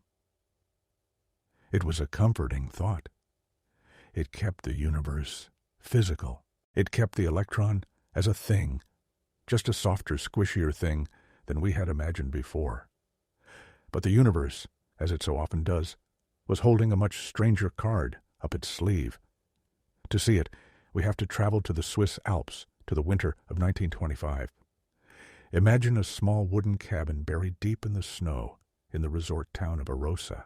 It was a comforting thought. It kept the universe physical. It kept the electron as a thing, just a softer, squishier thing than we had imagined before. But the universe, as it so often does, was holding a much stranger card up its sleeve. To see it, we have to travel to the Swiss Alps to the winter of 1925. Imagine a small wooden cabin buried deep in the snow in the resort town of Arosa.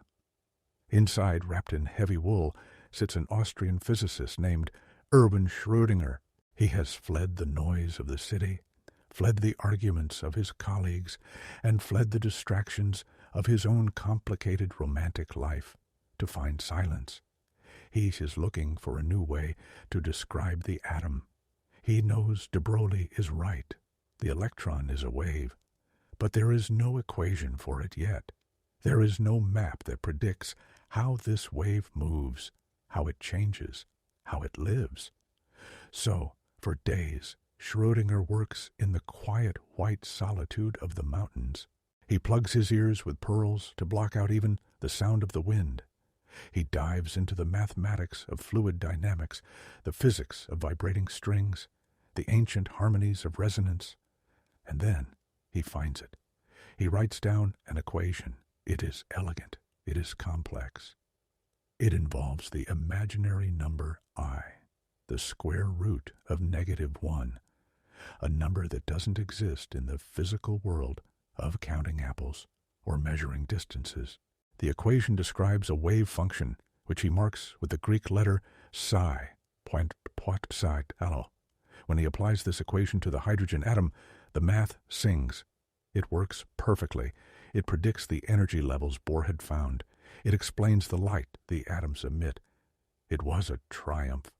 Inside, wrapped in heavy wool, sits an Austrian physicist named Erwin Schrodinger. He has fled the noise of the city, fled the arguments of his colleagues, and fled the distractions of his own complicated romantic life to find silence. He is looking for a new way to describe the atom. He knows de Broglie is right. The electron is a wave, but there is no equation for it yet. There is no map that predicts how this wave moves, how it changes, how it lives. So, for days, Schrodinger works in the quiet white solitude of the mountains. He plugs his ears with pearls to block out even the sound of the wind. He dives into the mathematics of fluid dynamics, the physics of vibrating strings, the ancient harmonies of resonance. And then he finds it. He writes down an equation. It is elegant. It is complex. It involves the imaginary number I, the square root of -1, a number that doesn't exist in the physical world of counting apples or measuring distances. The equation describes a wave function, which he marks with the Greek letter psi, point psi tau. When he applies this equation to the hydrogen atom, the math sings. It works perfectly. It predicts the energy levels Bohr had found. It explains the light the atoms emit. It was a triumph.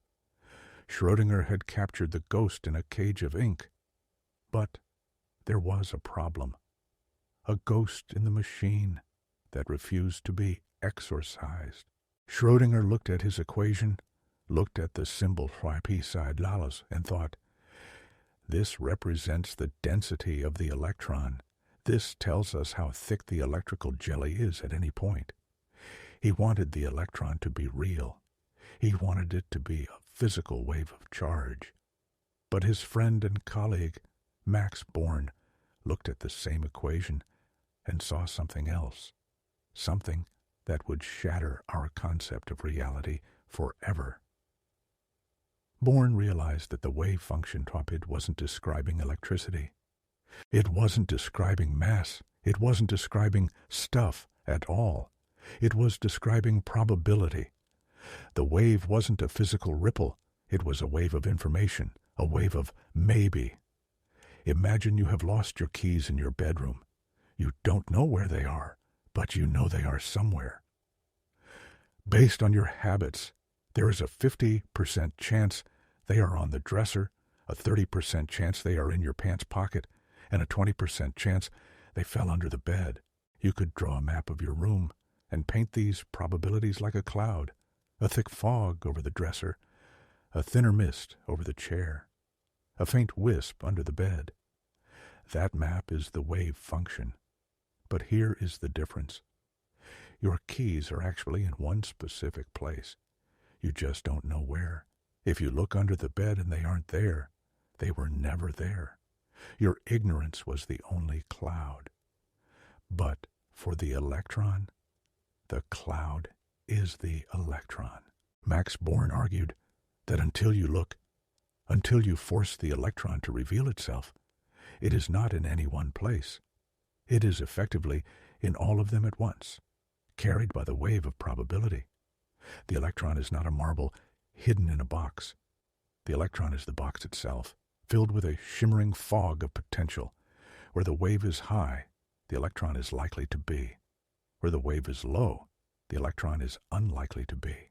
Schrodinger had captured the ghost in a cage of ink. But there was a problem. A ghost in the machine that refused to be exorcised. Schrodinger looked at his equation, looked at the symbol phi lalas, and thought, this represents the density of the electron. This tells us how thick the electrical jelly is at any point. He wanted the electron to be real. He wanted it to be a physical wave of charge. But his friend and colleague, Max Born, looked at the same equation and saw something else, something that would shatter our concept of reality forever. Born realized that the wave function topic wasn't describing electricity. It wasn't describing mass. It wasn't describing stuff at all. It was describing probability. The wave wasn't a physical ripple. It was a wave of information, a wave of maybe. Imagine you have lost your keys in your bedroom. You don't know where they are, but you know they are somewhere. Based on your habits, there is a 50% chance they are on the dresser, a 30% chance they are in your pants pocket, and a 20% chance they fell under the bed. You could draw a map of your room and paint these probabilities like a cloud, a thick fog over the dresser, a thinner mist over the chair, a faint wisp under the bed. That map is the wave function. But here is the difference. Your keys are actually in one specific place. You just don't know where. If you look under the bed and they aren't there, they were never there. Your ignorance was the only cloud. But for the electron, The cloud is the electron. Max Born argued that until you look, until you force the electron to reveal itself, it is not in any one place. It is effectively in all of them at once, carried by the wave of probability. The electron is not a marble hidden in a box. The electron is the box itself, filled with a shimmering fog of potential. Where the wave is high, the electron is likely to be. Where the wave is low, the electron is unlikely to be.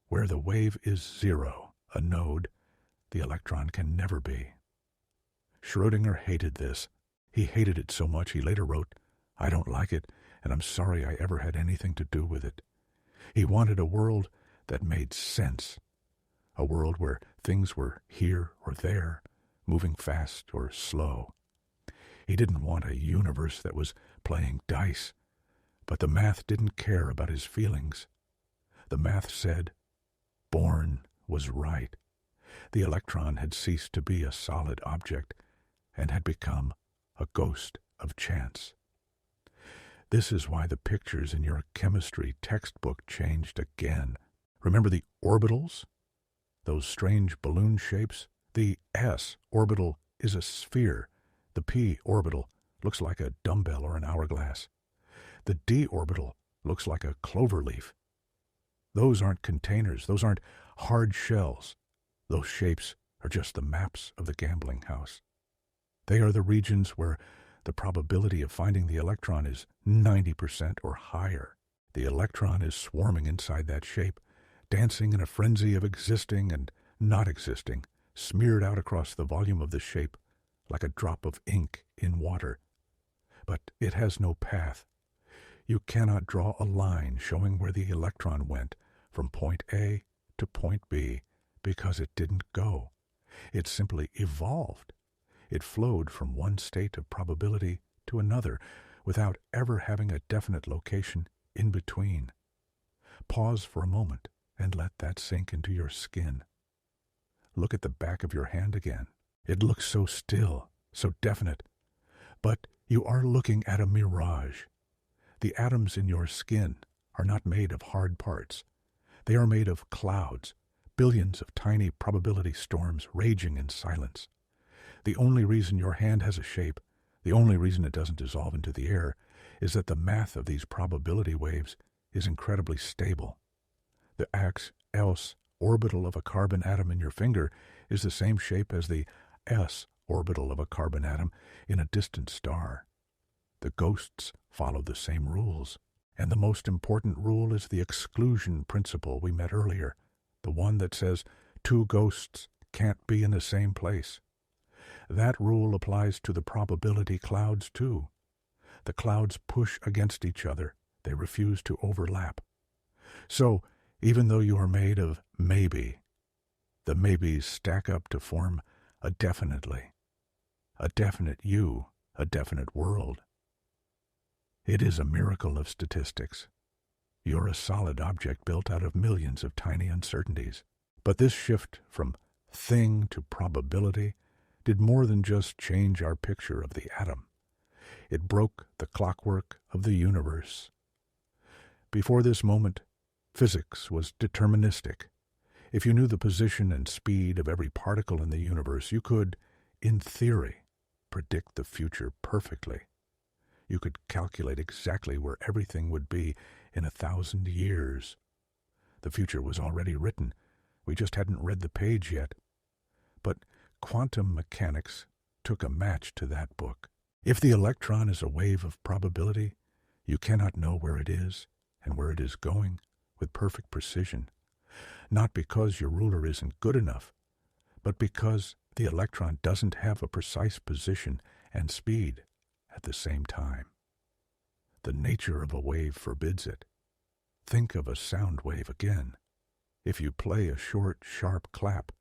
Where the wave is zero, a node, the electron can never be. Schrodinger hated this. He hated it so much he later wrote, "I don't like it, and I'm sorry I ever had anything to do with it." He wanted a world that made sense, a world where things were here or there, moving fast or slow. He didn't want a universe that was playing dice, but the math didn't care about his feelings. The math said, Born was right. The electron had ceased to be a solid object and had become a ghost of chance. This is why the pictures in your chemistry textbook changed again. Remember the orbitals? Those strange balloon shapes? The s orbital is a sphere. The p orbital looks like a dumbbell or an hourglass. The d orbital looks like a clover leaf. Those aren't containers. Those aren't hard shells. Those shapes are just the maps of the gambling house. They are the regions where the probability of finding the electron is 90% or higher. The electron is swarming inside that shape, dancing in a frenzy of existing and not existing, smeared out across the volume of the shape like a drop of ink in water. But it has no path. You cannot draw a line showing where the electron went from point A to point B because it didn't go. It simply evolved. It flowed from one state of probability to another without ever having a definite location in between. Pause for a moment and let that sink into your skin. Look at the back of your hand again. It looks so still, so definite. But you are looking at a mirage. The atoms in your skin are not made of hard parts. They are made of clouds, billions of tiny probability storms raging in silence. The only reason your hand has a shape, the only reason it doesn't dissolve into the air, is that the math of these probability waves is incredibly stable. The x orbital of a carbon atom in your finger is the same shape as the s orbital of a carbon atom in a distant star. The ghosts follow the same rules, and the most important rule is the exclusion principle we met earlier, the one that says two ghosts can't be in the same place. That rule applies to the probability clouds too. The clouds push against each other. They refuse to overlap. So, even though you are made of maybe, the maybes stack up to form a definitely, a definite you, a definite world. It is a miracle of statistics. You're a solid object built out of millions of tiny uncertainties. But this shift from thing to probability did more than just change our picture of the atom. It broke the clockwork of the universe. Before this moment, physics was deterministic. If you knew the position and speed of every particle in the universe, you could, in theory, predict the future perfectly. You could calculate exactly where everything would be in 1,000 years. The future was already written. We just hadn't read the page yet. But quantum mechanics took a match to that book. If the electron is a wave of probability, you cannot know where it is and where it is going with perfect precision, not because your ruler isn't good enough, but because the electron doesn't have a precise position and speed at the same time. The nature of a wave forbids it. Think of a sound wave again. If you play a short, sharp clap,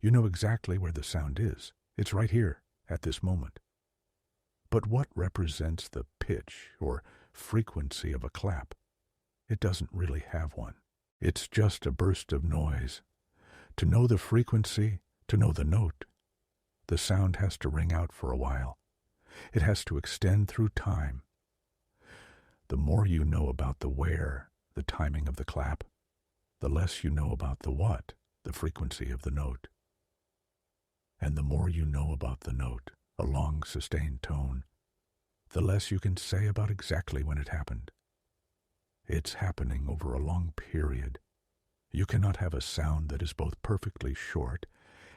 you know exactly where the sound is. It's right here, at this moment. But what represents the pitch or frequency of a clap? It doesn't really have one. It's just a burst of noise. To know the frequency, to know the note, the sound has to ring out for a while. It has to extend through time. The more you know about the where, the timing of the clap, the less you know about the what, the frequency of the note. And the more you know about the note, a long sustained tone, the less you can say about exactly when it happened. It's happening over a long period. You cannot have a sound that is both perfectly short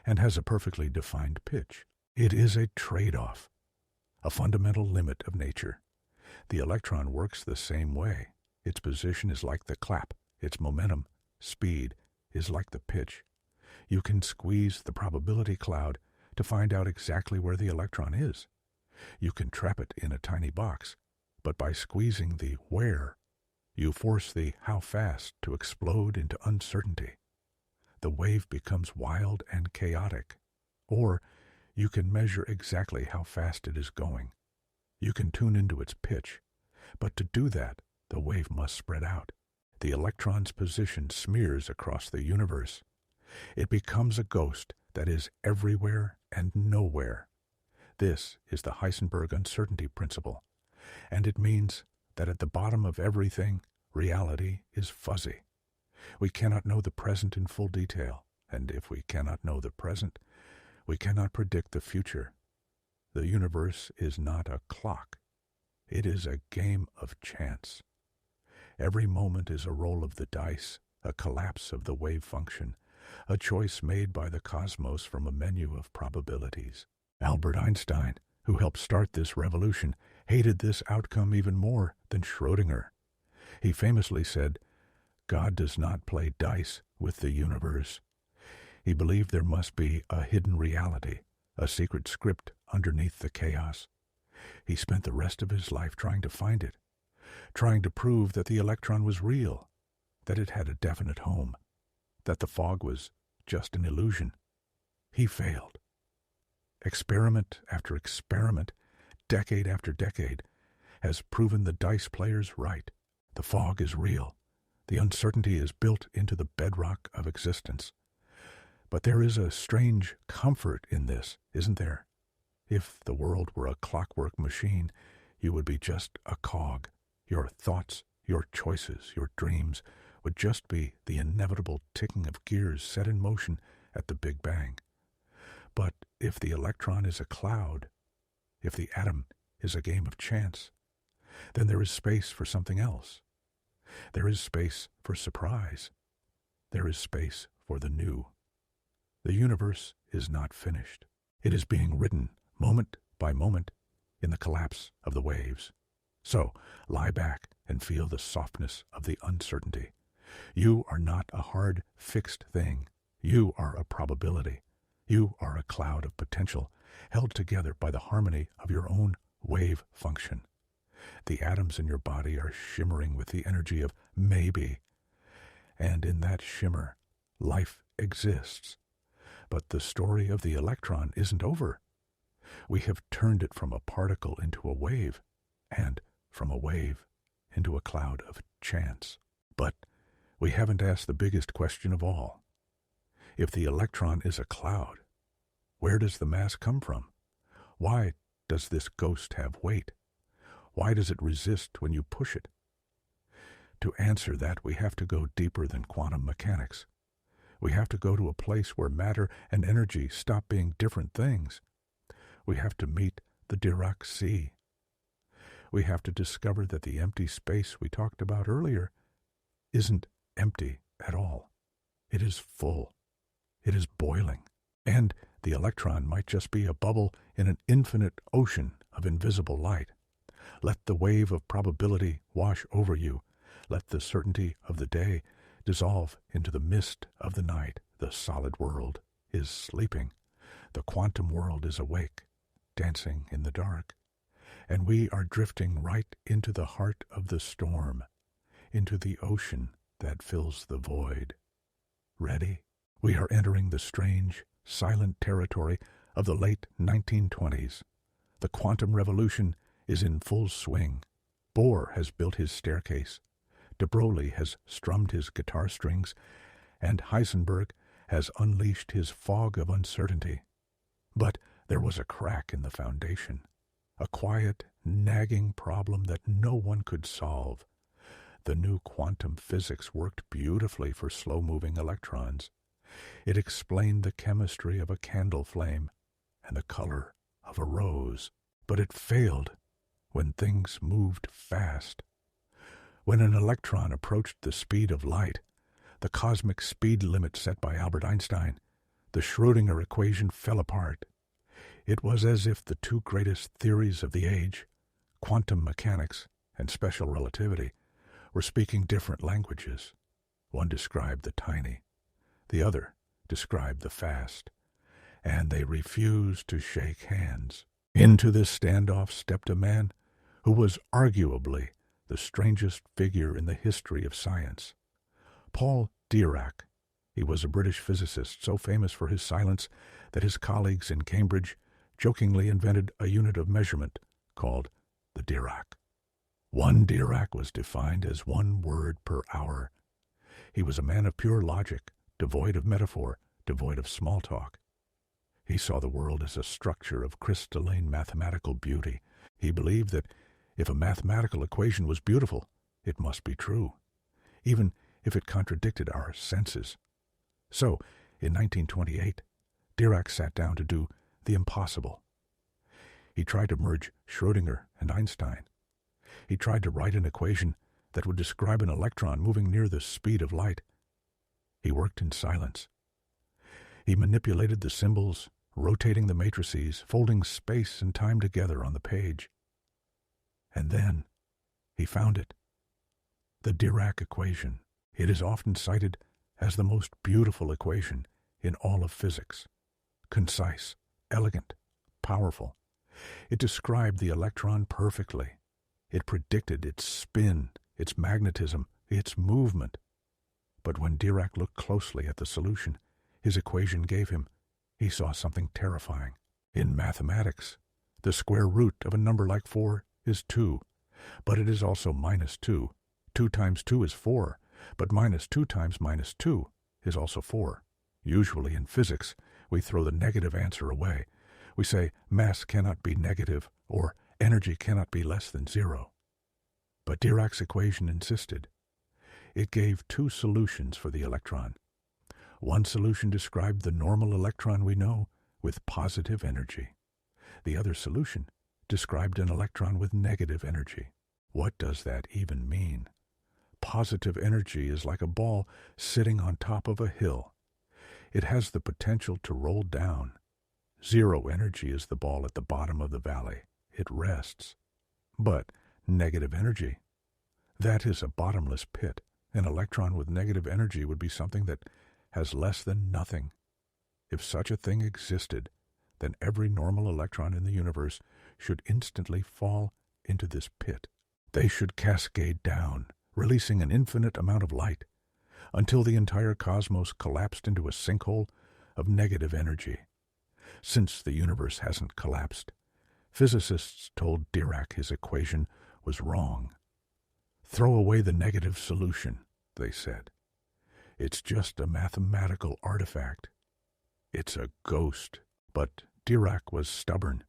and has a perfectly defined pitch. It is a trade-off, a fundamental limit of nature. The electron works the same way. Its position is like the clap. Its momentum, speed, is like the pitch. You can squeeze the probability cloud to find out exactly where the electron is. You can trap it in a tiny box, but by squeezing the where, you force the how fast to explode into uncertainty. The wave becomes wild and chaotic. Or you can measure exactly how fast it is going. You can tune into its pitch, but to do that, the wave must spread out. The electron's position smears across the universe. It becomes a ghost that is everywhere and nowhere. This is the Heisenberg uncertainty principle, and it means that at the bottom of everything, reality is fuzzy. We cannot know the present in full detail, and if we cannot know the present, we cannot predict the future. The universe is not a clock. It is a game of chance. Every moment is a roll of the dice, a collapse of the wave function, a choice made by the cosmos from a menu of probabilities. Albert Einstein, who helped start this revolution, hated this outcome even more than Schrodinger. He famously said, "God does not play dice with the universe." He believed there must be a hidden reality, a secret script underneath the chaos. He spent the rest of his life trying to find it, trying to prove that the electron was real, that it had a definite home, that the fog was just an illusion. He failed. Experiment after experiment, decade after decade, has proven the dice players right. The fog is real. The uncertainty is built into the bedrock of existence. But there is a strange comfort in this, isn't there? If the world were a clockwork machine, you would be just a cog. Your thoughts, your choices, your dreams would just be the inevitable ticking of gears set in motion at the Big Bang. But if the electron is a cloud, if the atom is a game of chance, then there is space for something else. There is space for surprise. There is space for the new. The universe is not finished. It is being written moment by moment in the collapse of the waves. So lie back and feel the softness of the uncertainty. You are not a hard, fixed thing. You are a probability. You are a cloud of potential, held together by the harmony of your own wave function. The atoms in your body are shimmering with the energy of maybe, and in that shimmer, life exists. But the story of the electron isn't over. We have turned it from a particle into a wave, and from a wave into a cloud of chance. But we haven't asked the biggest question of all. If the electron is a cloud, where does the mass come from? Why does this ghost have weight? Why does it resist when you push it? To answer that, we have to go deeper than quantum mechanics. We have to go to a place where matter and energy stop being different things. We have to meet the Dirac sea. We have to discover that the empty space we talked about earlier isn't empty at all. It is full. It is boiling. And the electron might just be a bubble in an infinite ocean of invisible light. Let the wave of probability wash over you. Let the certainty of the day dissolve into the mist of the night. The solid world is sleeping. The quantum world is awake, dancing in the dark. And we are drifting right into the heart of the storm, into the ocean that fills the void. Ready? We are entering the strange, silent territory of the late 1920s. The quantum revolution is in full swing. Bohr has built his staircase. De Broglie has strummed his guitar strings, and Heisenberg has unleashed his fog of uncertainty. But there was a crack in the foundation, a quiet, nagging problem that no one could solve. The new quantum physics worked beautifully for slow-moving electrons. It explained the chemistry of a candle flame and the color of a rose. But it failed when things moved fast. When an electron approached the speed of light, the cosmic speed limit set by Albert Einstein, the Schrodinger equation fell apart. It was as if the two greatest theories of the age, quantum mechanics and special relativity, were speaking different languages. One described the tiny, the other described the fast, and they refused to shake hands. Into this standoff stepped a man who was arguably the strangest figure in the history of science. Paul Dirac. He was a British physicist so famous for his silence that his colleagues in Cambridge jokingly invented a unit of measurement called the Dirac. 1 Dirac was defined as 1 word per hour. He was a man of pure logic, devoid of metaphor, devoid of small talk. He saw the world as a structure of crystalline mathematical beauty. He believed that if a mathematical equation was beautiful, it must be true, even if it contradicted our senses. So, in 1928, Dirac sat down to do the impossible. He tried to merge Schrodinger and Einstein. He tried to write an equation that would describe an electron moving near the speed of light. He worked in silence. He manipulated the symbols, rotating the matrices, folding space and time together on the page. And then he found it. The Dirac equation. It is often cited as the most beautiful equation in all of physics. Concise, elegant, powerful. It described the electron perfectly. It predicted its spin, its magnetism, its movement. But when Dirac looked closely at the solution his equation gave him, he saw something terrifying. In mathematics, the square root of a number like 4 is 2, but it is also -2. 2 times 2 is 4, but -2 times -2 is also 4. Usually in physics, we throw the negative answer away. We say mass cannot be negative or energy cannot be less than 0. But Dirac's equation insisted. It gave 2 solutions for the electron. One solution described the normal electron we know with positive energy. The other solution described an electron with negative energy. What does that even mean? Positive energy is like a ball sitting on top of a hill. It has the potential to roll down. 0 energy is the ball at the bottom of the valley. It rests. But negative energy, that is a bottomless pit. An electron with negative energy would be something that has less than nothing. If such a thing existed, then every normal electron in the universe should instantly fall into this pit. They should cascade down, releasing an infinite amount of light, until the entire cosmos collapsed into a sinkhole of negative energy. Since the universe hasn't collapsed, physicists told Dirac his equation was wrong. Throw away the negative solution, they said. It's just a mathematical artifact. It's a ghost. But Dirac was stubborn.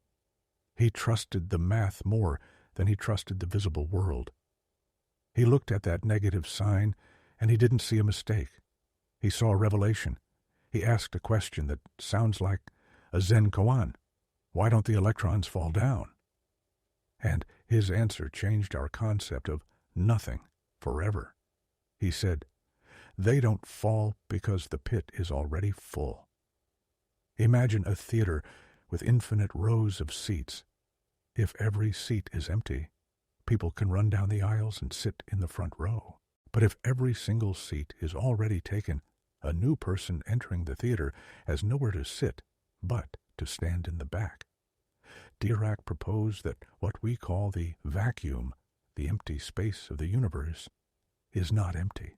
He trusted the math more than he trusted the visible world. He looked at that negative sign, and he didn't see a mistake. He saw a revelation. He asked a question that sounds like a Zen koan. Why don't the electrons fall down? And his answer changed our concept of nothing forever. He said, they don't fall because the pit is already full. Imagine a theater with infinite rows of seats. If every seat is empty, people can run down the aisles and sit in the front row. But if every single seat is already taken, a new person entering the theater has nowhere to sit but to stand in the back. Dirac proposed that what we call the vacuum, the empty space of the universe, is not empty.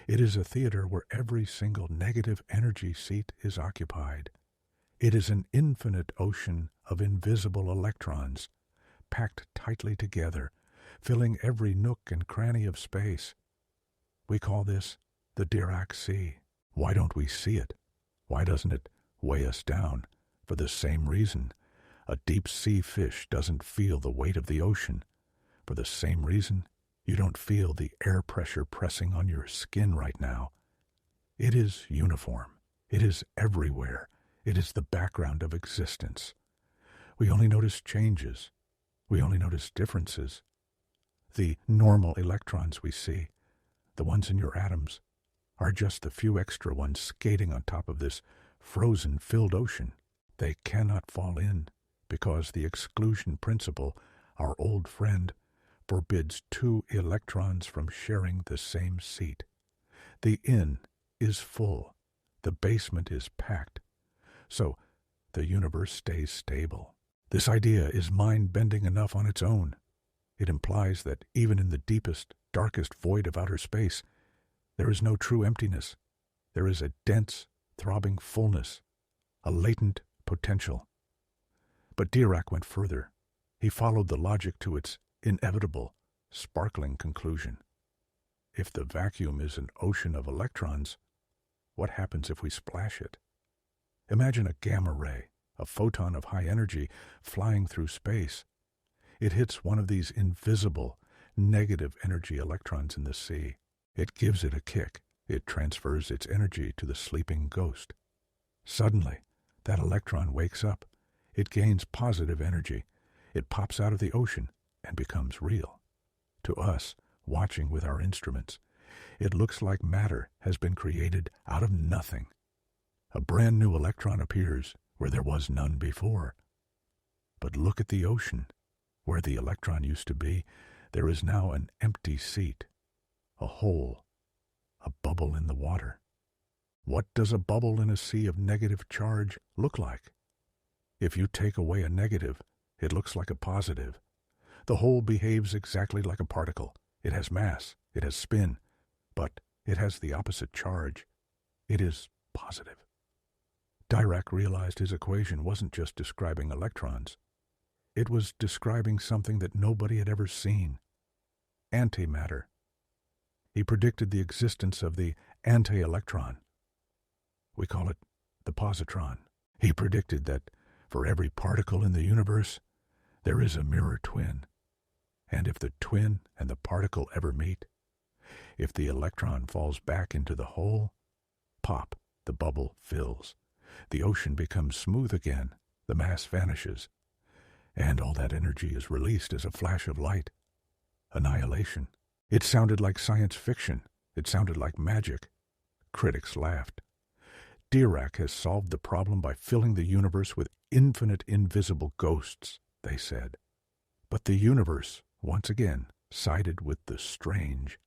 It is a theater where every single negative energy seat is occupied. It is an infinite ocean of invisible electrons, packed tightly together, filling every nook and cranny of space. We call this the Dirac Sea. Why don't we see it? Why doesn't it weigh us down? For the same reason. A deep-sea fish doesn't feel the weight of the ocean. For the same reason, you don't feel the air pressure pressing on your skin right now. It is uniform. It is everywhere. It is the background of existence. We only notice changes. We only notice differences. The normal electrons we see, the ones in your atoms, are just the few extra ones skating on top of this frozen, filled ocean. They cannot fall in because the exclusion principle, our old friend, forbids two electrons from sharing the same seat. The inn is full. The basement is packed. So the universe stays stable. This idea is mind-bending enough on its own. It implies that even in the deepest, darkest void of outer space, there is no true emptiness. There is a dense, throbbing fullness, a latent potential. But Dirac went further. He followed the logic to its inevitable, sparkling conclusion. If the vacuum is an ocean of electrons, what happens if we splash it? Imagine a gamma ray, a photon of high energy, flying through space. It hits one of these invisible, negative energy electrons in the sea. It gives it a kick. It transfers its energy to the sleeping ghost. Suddenly, that electron wakes up. It gains positive energy. It pops out of the ocean and becomes real. To us, watching with our instruments, it looks like matter has been created out of nothing. A brand new electron appears where there was none before. But look at the ocean. Where the electron used to be, there is now an empty seat, a hole, a bubble in the water. What does a bubble in a sea of negative charge look like? If you take away a negative, it looks like a positive. The whole behaves exactly like a particle. It has mass, it has spin, but it has the opposite charge. It is positive. Dirac realized his equation wasn't just describing electrons. It was describing something that nobody had ever seen. Antimatter. He predicted the existence of the anti-electron. We call it the positron. He predicted that for every particle in the universe, there is a mirror twin. And if the twin and the particle ever meet, if the electron falls back into the hole, pop, the bubble fills. The ocean becomes smooth again, the mass vanishes, and all that energy is released as a flash of light. Annihilation. It sounded like science fiction. It sounded like magic. Critics laughed. Dirac has solved the problem by filling the universe with infinite invisible ghosts, they said. But the universe, once again, sided with the strange.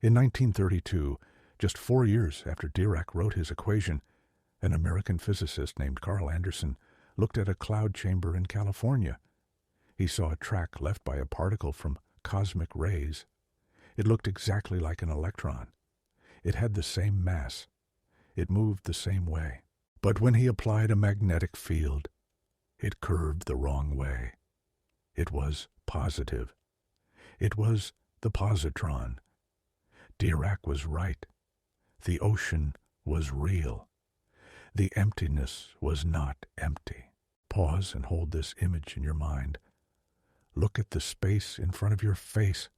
In 1932, just 4 years after Dirac wrote his equation, an American physicist named Carl Anderson looked at a cloud chamber in California. He saw a track left by a particle from cosmic rays. It looked exactly like an electron. It had the same mass. It moved the same way. But when he applied a magnetic field, it curved the wrong way. It was positive. It was the positron. Dirac was right. The ocean was real. The emptiness was not empty. Pause and hold this image in your mind. Look at the space in front of your face.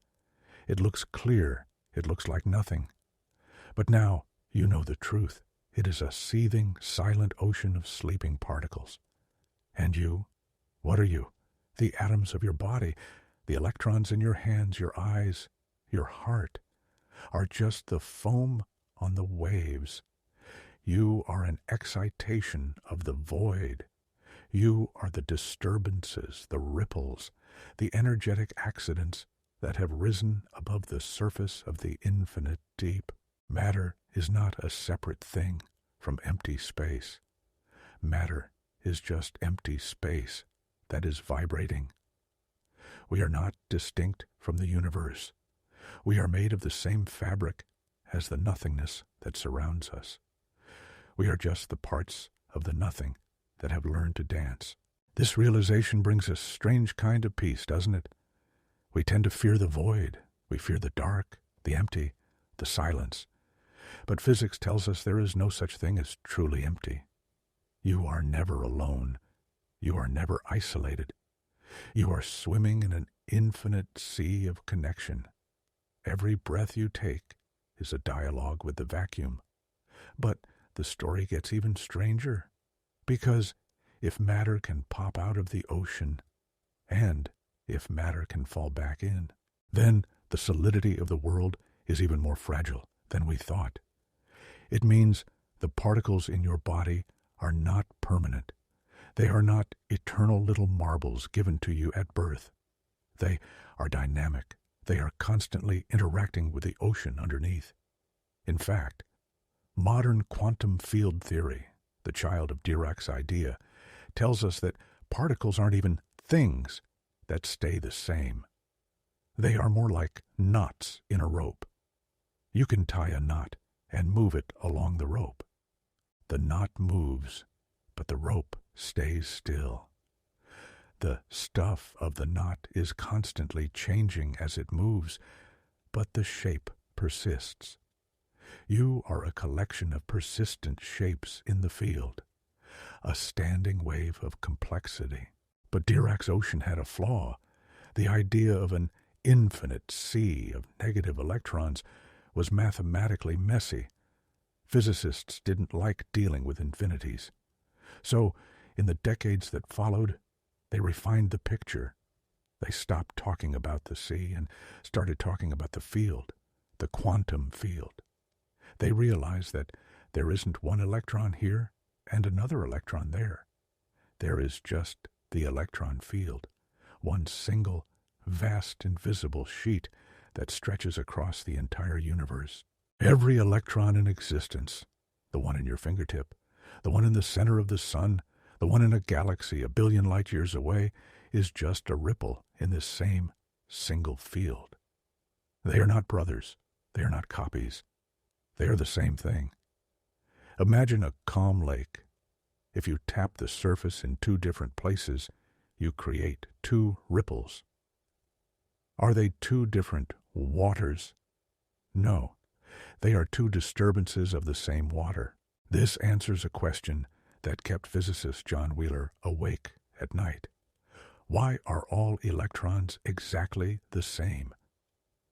It looks clear. It looks like nothing. But now you know the truth. It is a seething, silent ocean of sleeping particles. And you? What are you? The atoms of your body, the electrons in your hands, your eyes, your heart, are just the foam on the waves. You are an excitation of the void. You are the disturbances, the ripples, the energetic accidents that have risen above the surface of the infinite deep. Matter is not a separate thing from empty space. Matter is just empty space that is vibrating. We are not distinct from the universe. We are made of the same fabric as the nothingness that surrounds us. We are just the parts of the nothing that have learned to dance. This realization brings a strange kind of peace, doesn't it? We tend to fear the void. We fear the dark, the empty, the silence. But physics tells us there is no such thing as truly empty. You are never alone. You are never isolated. You are swimming in an infinite sea of connection. Every breath you take is a dialogue with the vacuum. But the story gets even stranger, because if matter can pop out of the ocean, and if matter can fall back in, then the solidity of the world is even more fragile than we thought. It means the particles in your body are not permanent. They are not eternal little marbles given to you at birth. They are dynamic. They are constantly interacting with the ocean underneath. In fact, modern quantum field theory, the child of Dirac's idea, tells us that particles aren't even things that stay the same. They are more like knots in a rope. You can tie a knot and move it along the rope. The knot moves, but the rope stays still. The stuff of the knot is constantly changing as it moves, but the shape persists. You are a collection of persistent shapes in the field, a standing wave of complexity. But Dirac's ocean had a flaw. The idea of an infinite sea of negative electrons was mathematically messy. Physicists didn't like dealing with infinities. So, in the decades that followed, they refined the picture. They stopped talking about the sea and started talking about the field, the quantum field. They realized that there isn't one electron here and another electron there. There is just the electron field, one single, vast, invisible sheet that stretches across the entire universe. Every electron in existence, the one in your fingertip, the one in the center of the sun, the one in a galaxy a billion light years away, is just a ripple in this same single field. They are not brothers. They are not copies. They are the same thing. Imagine a calm lake. If you tap the surface in two different places, you create two ripples. Are they two different waters? No. They are two disturbances of the same water. This answers a question that kept physicist John Wheeler awake at night. Why are all electrons exactly the same?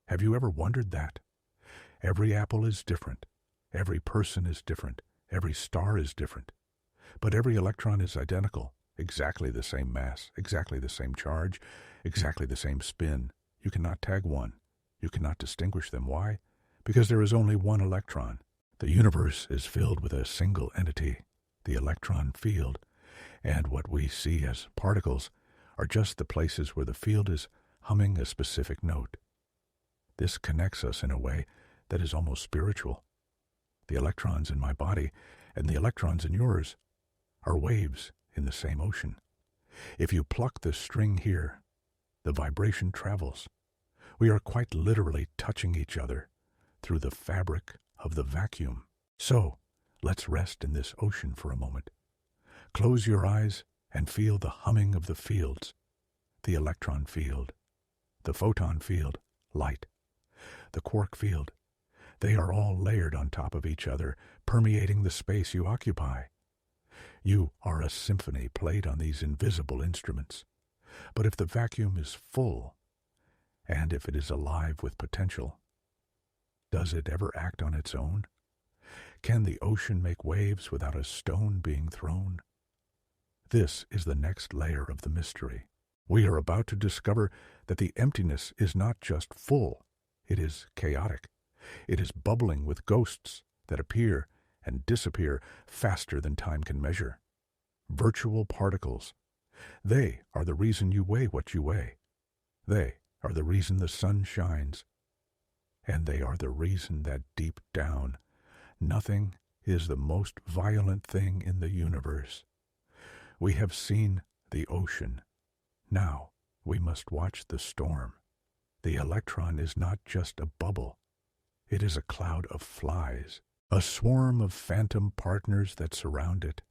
Have you ever wondered that? Every apple is different. Every person is different. Every star is different. But every electron is identical, exactly the same mass, exactly the same charge, exactly the same spin. You cannot tag one. You cannot distinguish them. Why? Because there is only one electron. The universe is filled with a single entity, the electron field, and what we see as particles are just the places where the field is humming a specific note. This connects us in a way that is almost spiritual. The electrons in my body and the electrons in yours are waves in the same ocean. If you pluck the string here, the vibration travels. We are quite literally touching each other through the fabric of the vacuum. So, let's rest in this ocean for a moment. Close your eyes and feel the humming of the fields. The electron field, the photon field, light, the quark field. They are all layered on top of each other, permeating the space you occupy. You are a symphony played on these invisible instruments. But if the vacuum is full, and if it is alive with potential, does it ever act on its own? Can the ocean make waves without a stone being thrown? This is the next layer of the mystery. We are about to discover that the emptiness is not just full, it is chaotic. It is bubbling with ghosts that appear and disappear faster than time can measure. Virtual particles. They are the reason you weigh what you weigh. They are the reason the sun shines. And they are the reason that deep down, nothing is the most violent thing in the universe. We have seen the ocean. Now we must watch the storm. The electron is not just a bubble. It is a cloud of flies, a swarm of phantom partners that surround it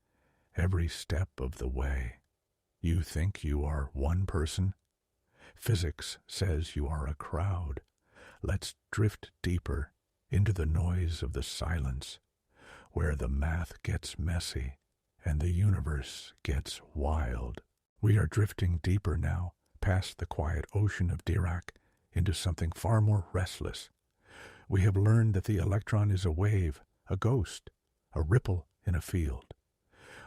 every step of the way. You think you are one person? Physics says you are a crowd. Let's drift deeper into the noise of the silence, where the math gets messy and the universe gets wild. We are drifting deeper now, past the quiet ocean of Dirac, into something far more restless. We have learned that the electron is a wave, a ghost, a ripple in a field.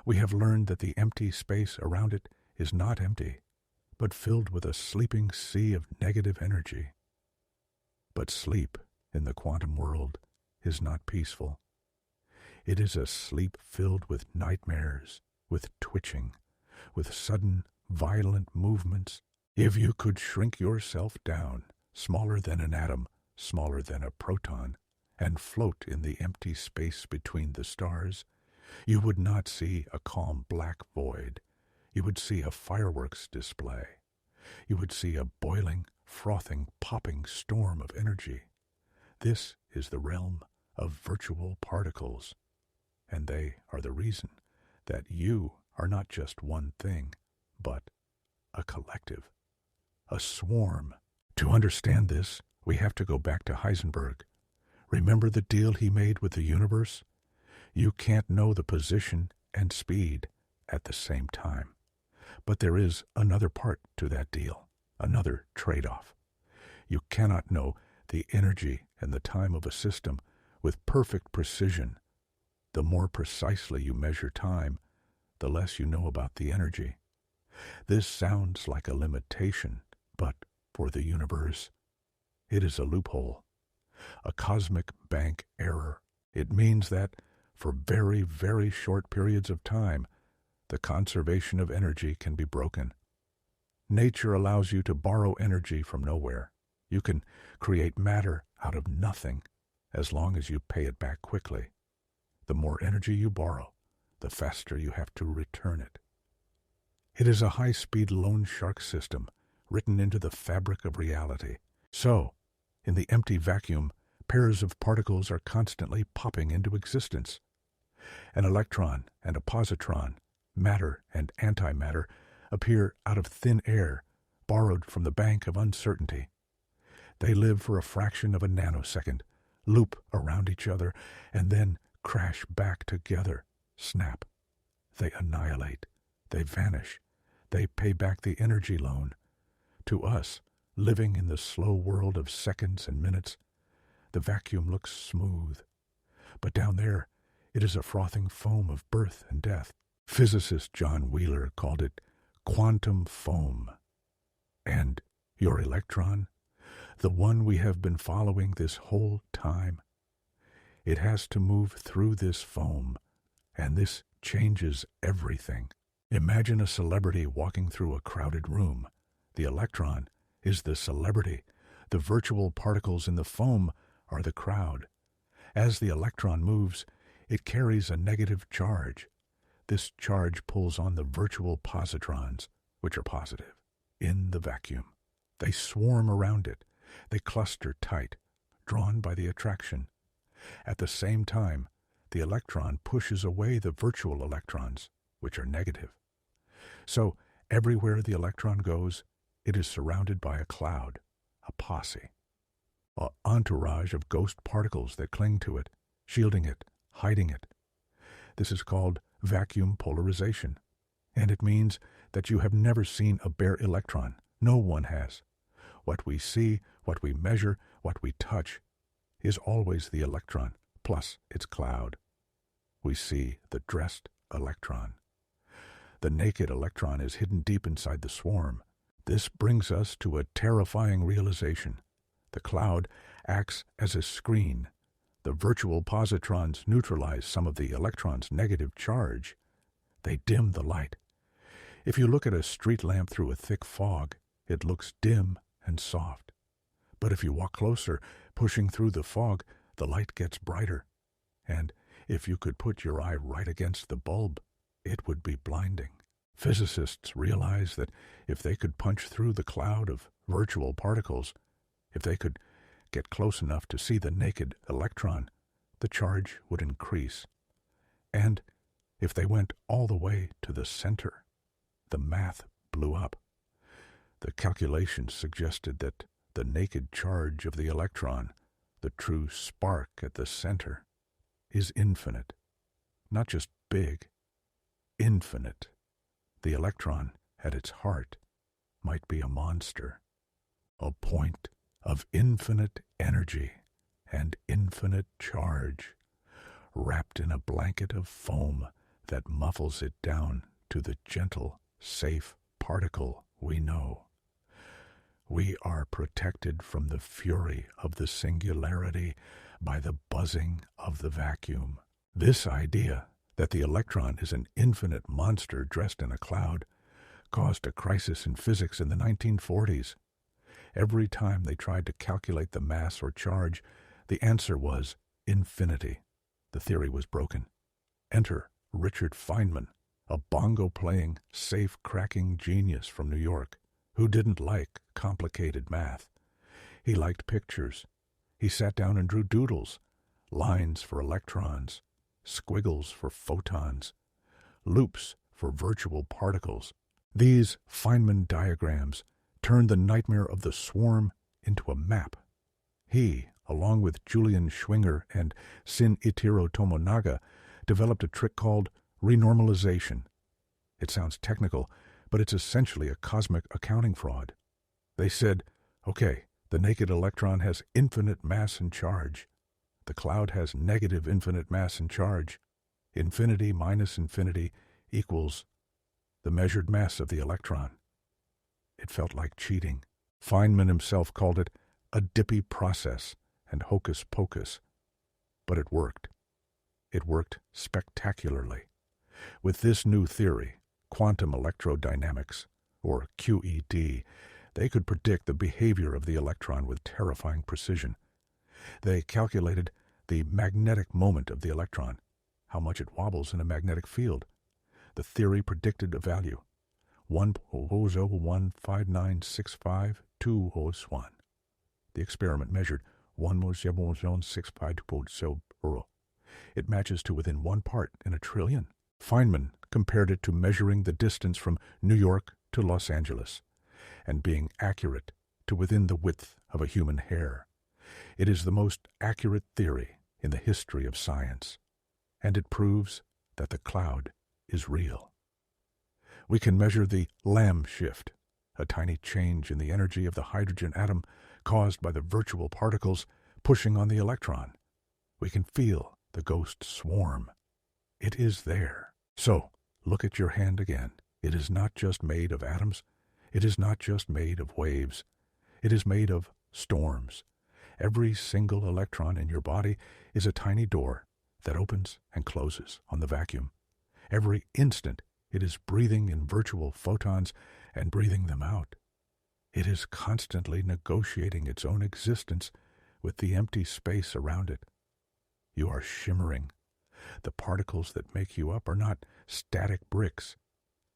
We have learned that the empty space around it is not empty, but filled with a sleeping sea of negative energy. But sleep in the quantum world is not peaceful. It is a sleep filled with nightmares, with twitching, with sudden, violent movements. If you could shrink yourself down, smaller than an atom, smaller than a proton, and float in the empty space between the stars, you would not see a calm black void. You would see a fireworks display. You would see a boiling, frothing, popping storm of energy. This is the realm of virtual particles, and they are the reason that you are not just one thing, but a collective, a swarm. To understand this, we have to go back to Heisenberg. Remember the deal he made with the universe? You can't know the position and speed at the same time. But there is another part to that deal, another trade-off. You cannot know the energy and the time of a system with perfect precision. The more precisely you measure time, the less you know about the energy. This sounds like a limitation, but for the universe, it is a loophole, a cosmic bank error. It means that, for very, very short periods of time, the conservation of energy can be broken. Nature allows you to borrow energy from nowhere. You can create matter out of nothing, as long as you pay it back quickly. The more energy you borrow, the faster you have to return it. It is a high-speed loan shark system written into the fabric of reality. So, in the empty vacuum, pairs of particles are constantly popping into existence. An electron and a positron, matter and antimatter, appear out of thin air, borrowed from the bank of uncertainty. They live for a fraction of a nanosecond, loop around each other, and then crash back together, snap. They annihilate. They vanish. They pay back the energy loan. To us, living in the slow world of seconds and minutes, the vacuum looks smooth. But down there, it is a frothing foam of birth and death. Physicist John Wheeler called it quantum foam. And your electron, the one we have been following this whole time, it has to move through this foam, and this changes everything. Imagine a celebrity walking through a crowded room. The electron is the celebrity. The virtual particles in the foam are the crowd. As the electron moves, it carries a negative charge. This charge pulls on the virtual positrons, which are positive, in the vacuum. They swarm around it. They cluster tight, drawn by the attraction. At the same time, the electron pushes away the virtual electrons, which are negative. So, everywhere the electron goes, it is surrounded by a cloud, a posse, an entourage of ghost particles that cling to it, shielding it, hiding it. This is called vacuum polarization, and it means that you have never seen a bare electron. No one has. What we see, what we measure, what we touch, is always the electron, plus its cloud. We see the dressed electron. The naked electron is hidden deep inside the swarm. This brings us to a terrifying realization. The cloud acts as a screen. The virtual positrons neutralize some of the electron's negative charge. They dim the light. If you look at a street lamp through a thick fog, it looks dim and soft. But if you walk closer, pushing through the fog, the light gets brighter. And if you could put your eye right against the bulb, it would be blinding. Physicists realize that if they could punch through the cloud of virtual particles, if they could get close enough to see the naked electron, the charge would increase. And if they went all the way to the center, the math blew up. The calculations suggested that the naked charge of the electron, the true spark at the center, is infinite. Not just big, infinite. The electron at its heart might be a monster, a point of infinite energy and infinite charge, wrapped in a blanket of foam that muffles it down to the gentle, safe particle we know. We are protected from the fury of the singularity by the buzzing of the vacuum. This idea that the electron is an infinite monster dressed in a cloud caused a crisis in physics in the 1940s. Every time they tried to calculate the mass or charge, the answer was infinity. The theory was broken. Enter Richard Feynman, a bongo-playing, safe-cracking genius from New York, who didn't like complicated math. He liked pictures. He sat down and drew doodles, lines for electrons, squiggles for photons, loops for virtual particles. These Feynman diagrams turned the nightmare of the swarm into a map. He, along with Julian Schwinger and Shinichiro Tomonaga, developed a trick called renormalization. It sounds technical, but it's essentially a cosmic accounting fraud. They said, okay, the naked electron has infinite mass and charge. The cloud has negative infinite mass and charge. Infinity minus infinity equals the measured mass of the electron. It felt like cheating. Feynman himself called it a dippy process and hocus pocus. But it worked. It worked spectacularly. With this new theory, quantum electrodynamics, or QED, they could predict the behavior of the electron with terrifying precision. They calculated the magnetic moment of the electron, how much it wobbles in a magnetic field. The theory predicted a value, 1.0015965 The experiment measured 1.00165. It matches to within 1 part in a trillion. Feynman compared it to measuring the distance from New York to Los Angeles and being accurate to within the width of a human hair. It is the most accurate theory in the history of science, and it proves that the cloud is real. We can measure the Lamb shift, a tiny change in the energy of the hydrogen atom caused by the virtual particles pushing on the electron. We can feel the ghost swarm. It is there. So, look at your hand again. It is not just made of atoms. It is not just made of waves. It is made of storms. Every single electron in your body is a tiny door that opens and closes on the vacuum. Every instant it is breathing in virtual photons and breathing them out. It is constantly negotiating its own existence with the empty space around it. You are shimmering. The particles that make you up are not static bricks.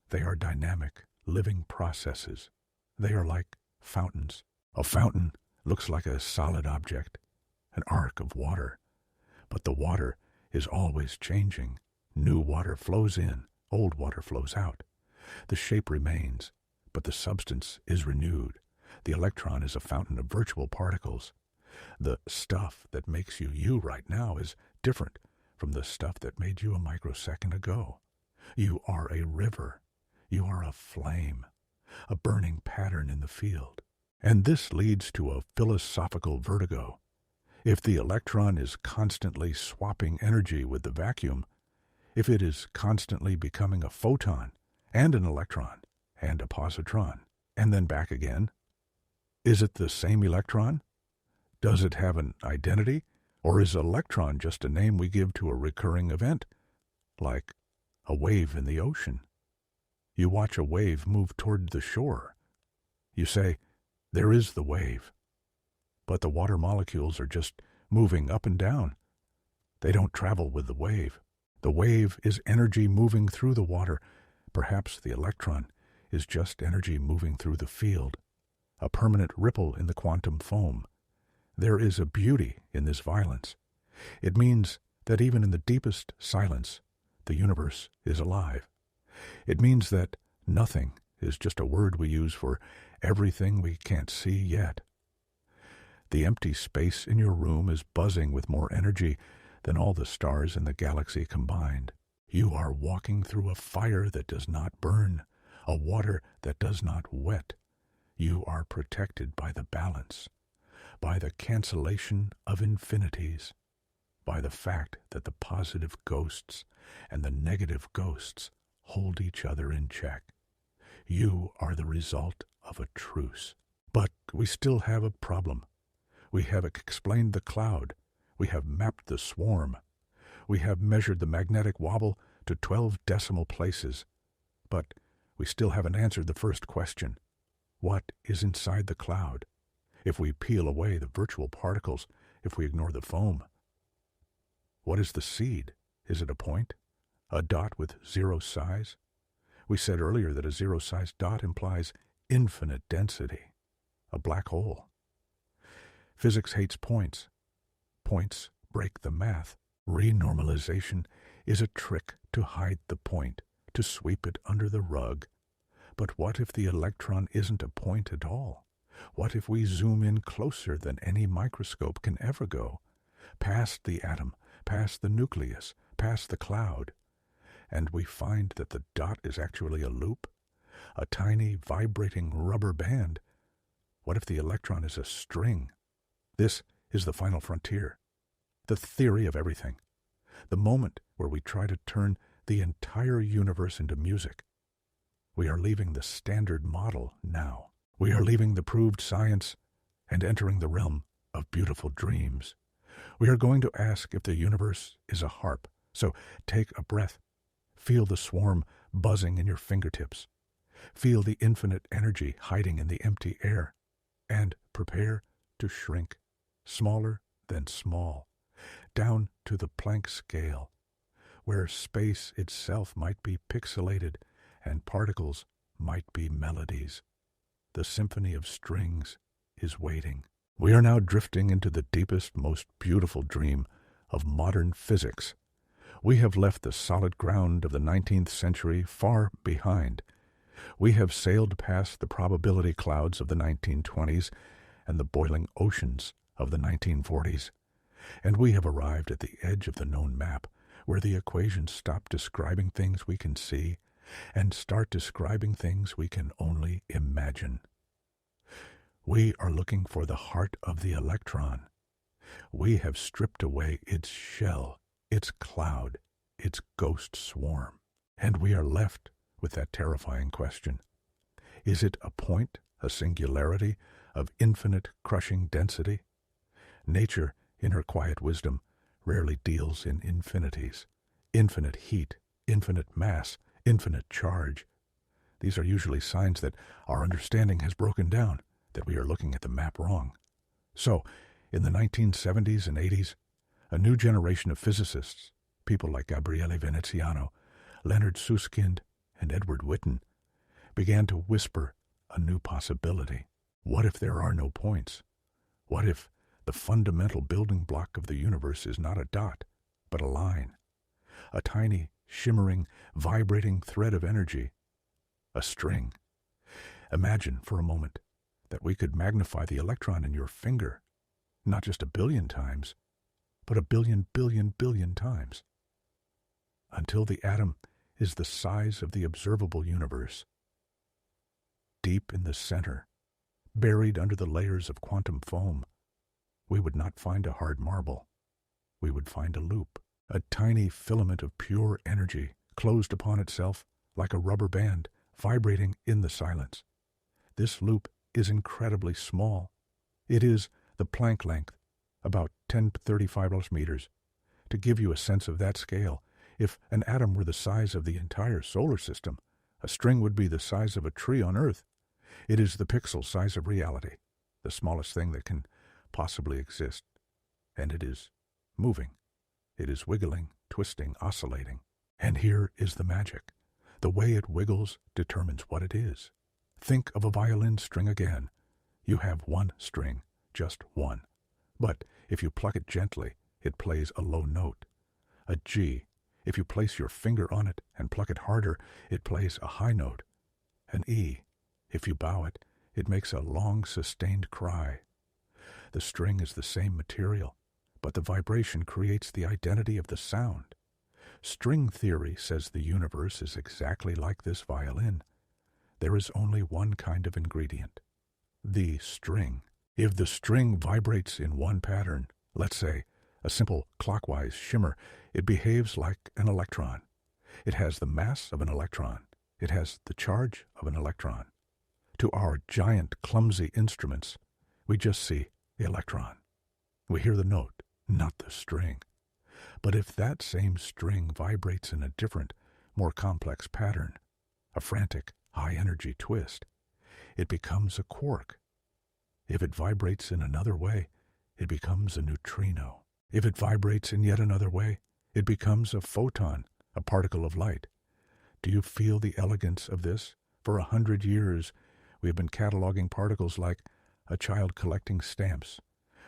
They are dynamic, living processes. They are like fountains. A fountain looks like a solid object, an arc of water. But the water is always changing. New water flows in, old water flows out. The shape remains, but the substance is renewed. The electron is a fountain of virtual particles. The stuff that makes you you right now is different from the stuff that made you a microsecond ago. You are a river. You are a flame, a burning pattern in the field. And this leads to a philosophical vertigo. If the electron is constantly swapping energy with the vacuum, if it is constantly becoming a photon and an electron and a positron, and then back again, is it the same electron? Does it have an identity? Or is electron just a name we give to a recurring event, like a wave in the ocean? You watch a wave move toward the shore. You say, there is the wave. But the water molecules are just moving up and down. They don't travel with the wave. The wave is energy moving through the water. Perhaps the electron is just energy moving through the field, a permanent ripple in the quantum foam. There is a beauty in this violence. It means that even in the deepest silence, the universe is alive. It means that nothing is just a word we use for everything we can't see yet. The empty space in your room is buzzing with more energy than all the stars in the galaxy combined. You are walking through a fire that does not burn, a water that does not wet. You are protected by the balance, by the cancellation of infinities, by the fact that the positive ghosts and the negative ghosts hold each other in check. You are the result of a truce. But we still have a problem. We have explained the cloud. We have mapped the swarm. We have measured the magnetic wobble to 12 decimal places. But we still haven't answered the first question. What is inside the cloud? If we peel away the virtual particles, if we ignore the foam. What is the seed? Is it a point? A dot with zero size? We said earlier that a zero-sized dot implies infinite density, a black hole. Physics hates points. Points break the math. Renormalization is a trick to hide the point, to sweep it under the rug. But what if the electron isn't a point at all? What if we zoom in closer than any microscope can ever go, past the atom, past the nucleus, past the cloud, and we find that the dot is actually a loop, a tiny vibrating rubber band? What if the electron is a string? This is the final frontier, the theory of everything, the moment where we try to turn the entire universe into music. We are leaving the standard model now. We are leaving the proved science and entering the realm of beautiful dreams. We are going to ask if the universe is a harp. So take a breath. Feel the swarm buzzing in your fingertips. Feel the infinite energy hiding in the empty air. And prepare to shrink, smaller than small, down to the Planck scale, where space itself might be pixelated and particles might be melodies. The symphony of strings is waiting. We are now drifting into the deepest, most beautiful dream of modern physics. We have left the solid ground of the 19th century far behind. We have sailed past the probability clouds of the 1920s and the boiling oceans of the 1940s, and we have arrived at the edge of the known map, where the equations stop describing things we can see and start describing things we can only imagine. We are looking for the heart of the electron. We have stripped away its shell, its cloud, its ghost swarm, and we are left with that terrifying question. Is it a point, a singularity of infinite crushing density? Nature, in her quiet wisdom, rarely deals in infinities. Infinite heat, infinite mass, infinite charge. These are usually signs that our understanding has broken down, that we are looking at the map wrong. So, in the 1970s and 80s, a new generation of physicists, people like Gabriele Veneziano, Leonard Susskind, and Edward Witten, began to whisper a new possibility. What if there are no points? What if the fundamental building block of the universe is not a dot, but a line? A tiny, shimmering, vibrating thread of energy. A string. Imagine for a moment that we could magnify the electron in your finger, not just 1 billion times, but 1 billion billion billion times, until the atom is the size of the observable universe. Deep in the center, buried under the layers of quantum foam, we would not find a hard marble. We would find a loop, a tiny filament of pure energy closed upon itself like a rubber band, vibrating in the silence. This loop is incredibly small. It is the Planck length, about 10 to 35 meters. To give you a sense of that scale, if an atom were the size of the entire solar system, a string would be the size of a tree on Earth. It is the pixel size of reality, the smallest thing that can possibly exist. And it is moving. It is wiggling, twisting, oscillating. And here is the magic. The way it wiggles determines what it is. Think of a violin string again. You have one string, just one. But if you pluck it gently, it plays a low note, a G. If you place your finger on it and pluck it harder, it plays a high note, an E. If you bow it, it makes a long, sustained cry. The string is the same material, but the vibration creates the identity of the sound. String theory says the universe is exactly like this violin. there is only one kind of ingredient, the string. If the string vibrates in one pattern, let's say a simple clockwise shimmer, it behaves like an electron. It has the mass of an electron. It has the charge of an electron. To our giant, clumsy instruments, we just see the electron. We hear the note, not the string. But if that same string vibrates in a different, more complex pattern, a frantic, high-energy twist, it becomes a quark. If it vibrates in another way, it becomes a neutrino. If it vibrates in yet another way, it becomes a photon, a particle of light. Do you feel the elegance of this? For 100 years, we have been cataloging particles like a child collecting stamps.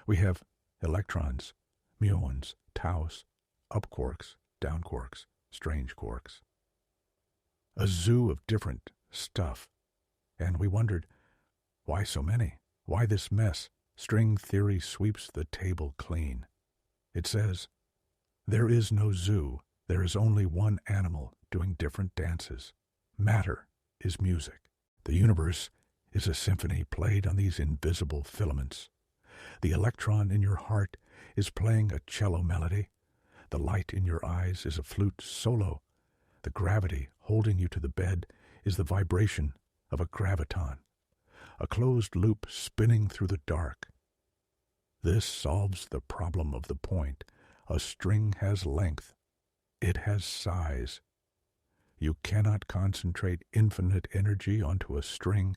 We have electrons, muons, taus, up quarks, down quarks, strange quarks. A zoo of different stuff. And we wondered, why so many? Why this mess? String theory sweeps the table clean. It says, there is no zoo. There is only one animal doing different dances. Matter is music. The universe is a symphony played on these invisible filaments. The electron in your heart is playing a cello melody. The light in your eyes is a flute solo. The gravity holding you to the bed is the vibration of a graviton, a closed loop spinning through the dark. This solves the problem of the point. A string has length. It has size. You cannot concentrate infinite energy onto a string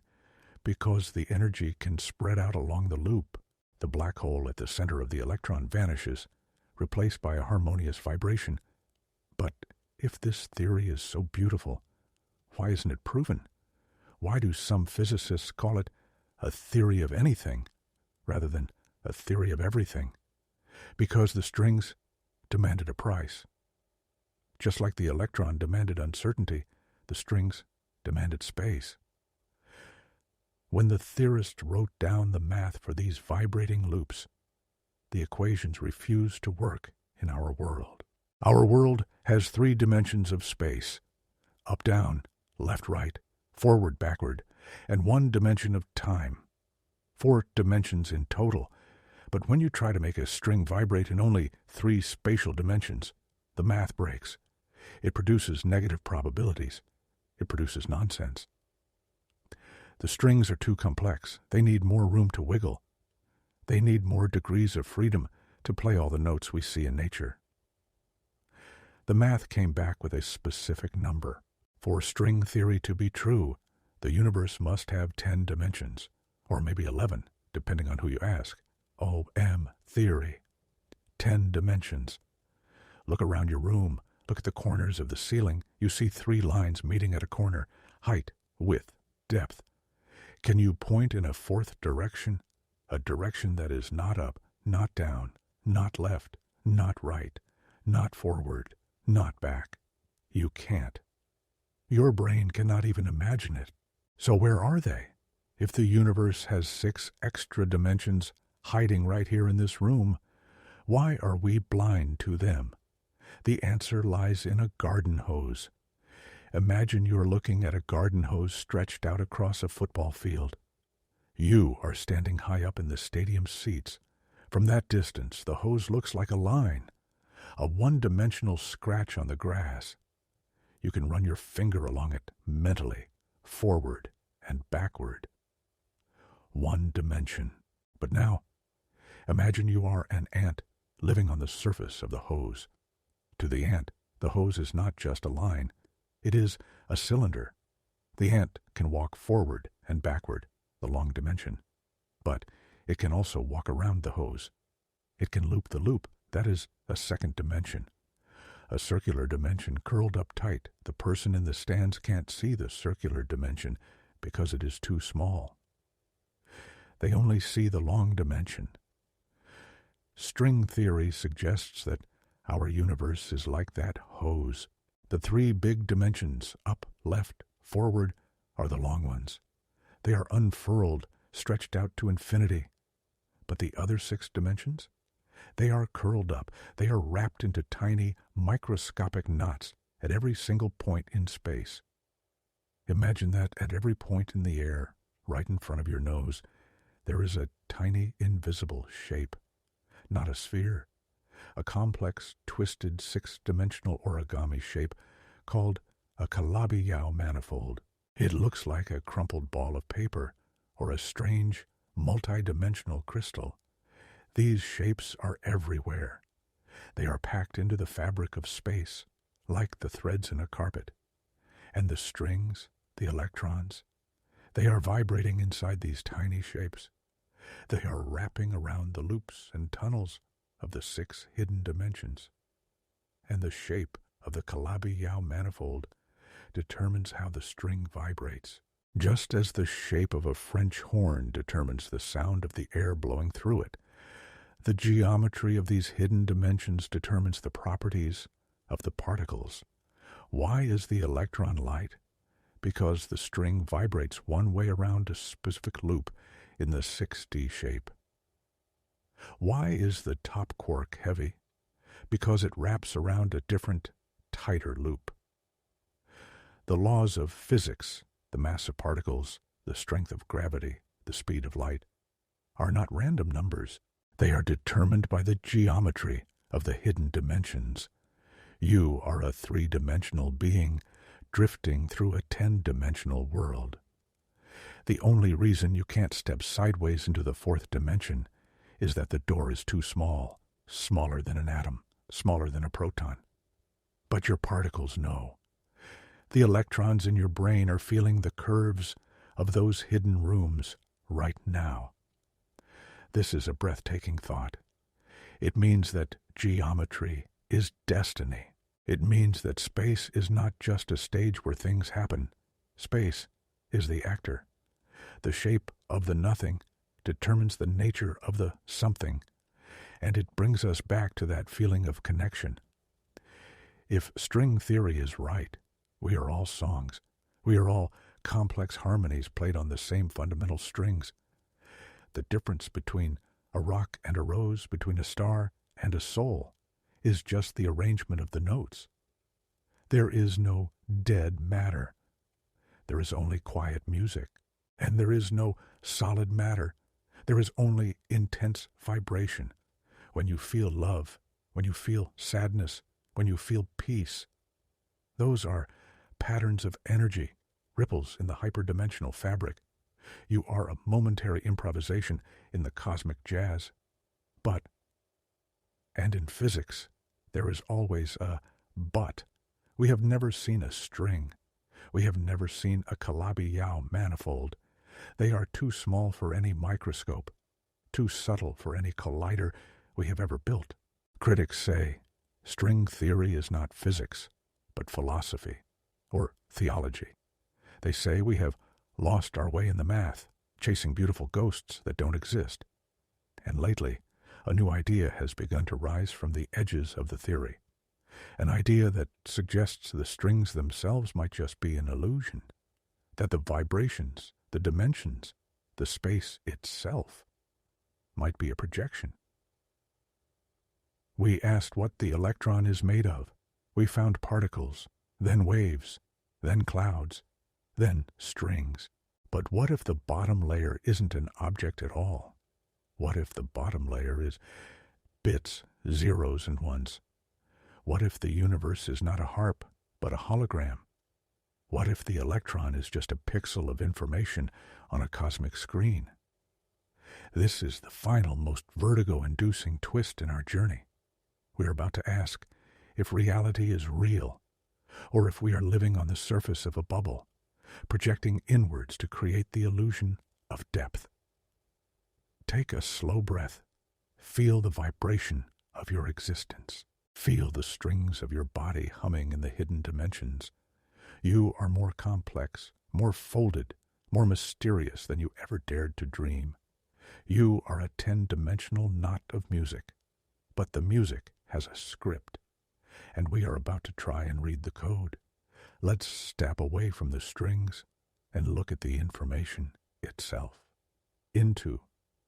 because the energy can spread out along the loop. The black hole at the center of the electron vanishes, replaced by a harmonious vibration. But if this theory is so beautiful, why isn't it proven? Why do some physicists call it a theory of anything rather than a theory of everything? Because the strings demanded a price. Just like the electron demanded uncertainty, the strings demanded space. When the theorist wrote down the math for these vibrating loops, the equations refused to work in our world. Our world has 3 dimensions of space, up-down, left-right, forward-backward, and 1 dimension of time. 4 dimensions in total, but when you try to make a string vibrate in only 3 spatial dimensions, the math breaks. It produces negative probabilities. It produces nonsense. The strings are too complex. They need more room to wiggle. They need more degrees of freedom to play all the notes we see in nature. The math came back with a specific number. For string theory to be true, the universe must have 10 dimensions, or maybe 11, depending on who you ask. OM theory. 10 dimensions. Look around your room. Look at the corners of the ceiling. You see 3 lines meeting at a corner. Height, width, depth. Can you point in a 4th direction? A direction that is not up, not down, not left, not right, not forward, not back. You can't. Your brain cannot even imagine it. So where are they? If the universe has 6 extra dimensions hiding right here in this room, why are we blind to them? The answer lies in a garden hose. Imagine you're looking at a garden hose stretched out across a football field. You are standing high up in the stadium seats. From that distance, the hose looks like a line, a one-dimensional scratch on the grass. You can run your finger along it mentally, forward and backward. 1 dimension. But now, imagine you are an ant living on the surface of the hose. To the ant, the hose is not just a line. It is a cylinder. The ant can walk forward and backward, the long dimension. But it can also walk around the hose. It can loop the loop. That is a 2nd dimension. A circular dimension curled up tight. The person in the stands can't see the circular dimension because it is too small. They only see the long dimension. String theory suggests that our universe is like that hose. The 3 big dimensions, up, left, forward, are the long ones. They are unfurled, stretched out to infinity. But the other 6 dimensions? They are curled up. They are wrapped into tiny, microscopic knots at every single point in space. Imagine that at every point in the air, right in front of your nose, there is a tiny invisible shape, not a sphere, a complex, twisted, six-dimensional origami shape called a Calabi-Yau manifold. It looks like a crumpled ball of paper or a strange, multi-dimensional crystal. These shapes are everywhere. They are packed into the fabric of space, like the threads in a carpet. And the strings, the electrons, they are vibrating inside these tiny shapes. They are wrapping around the loops and tunnels of the 6 hidden dimensions. And the shape of the Calabi-Yau manifold determines how the string vibrates, just as the shape of a French horn determines the sound of the air blowing through it. The geometry of these hidden dimensions determines the properties of the particles. Why is the electron light? Because the string vibrates one way around a specific loop in the 6D shape. Why is the top quark heavy? Because it wraps around a different, tighter loop. The laws of physics, the mass of particles, the strength of gravity, the speed of light, are not random numbers. They are determined by the geometry of the hidden dimensions. You are a 3-dimensional being drifting through a 10-dimensional world. The only reason you can't step sideways into the 4th dimension is that the door is too small, smaller than an atom, smaller than a proton. But your particles know. The electrons in your brain are feeling the curves of those hidden rooms right now. This is a breathtaking thought. It means that geometry is destiny. It means that space is not just a stage where things happen. Space is the actor. The shape of the nothing determines the nature of the something, and it brings us back to that feeling of connection. If string theory is right, we are all songs. We are all complex harmonies played on the same fundamental strings. The difference between a rock and a rose, between a star and a soul, is just the arrangement of the notes. There is no dead matter. There is only quiet music. And there is no solid matter. There is only intense vibration. When you feel love, when you feel sadness, when you feel peace, those are patterns of energy, ripples in the hyperdimensional fabric. You are a momentary improvisation in the cosmic jazz. And in physics, there is always a but. We have never seen a string. We have never seen a Calabi-Yau manifold. They are too small for any microscope, too subtle for any collider we have ever built. Critics say string theory is not physics, but philosophy, or theology. They say we have lost our way in the math, chasing beautiful ghosts that don't exist. And lately, a new idea has begun to rise from the edges of the theory, an idea that suggests the strings themselves might just be an illusion, that the vibrations, the dimensions, the space itself might be a projection. We asked what the electron is made of. We found particles, then waves, then clouds, then strings. But what if the bottom layer isn't an object at all? What if the bottom layer is bits, zeros, and ones? What if the universe is not a harp, but a hologram? What if the electron is just a pixel of information on a cosmic screen? This is the final, most vertigo-inducing twist in our journey. We are about to ask if reality is real, or if we are living on the surface of a bubble, projecting inwards to create the illusion of depth. Take a slow breath. Feel the vibration of your existence. Feel the strings of your body humming in the hidden dimensions. You are more complex, more folded, more mysterious than you ever dared to dream. You are a 10-dimensional knot of music, but the music has a script, and we are about to try and read the code. Let's step away from the strings and look at the information itself, into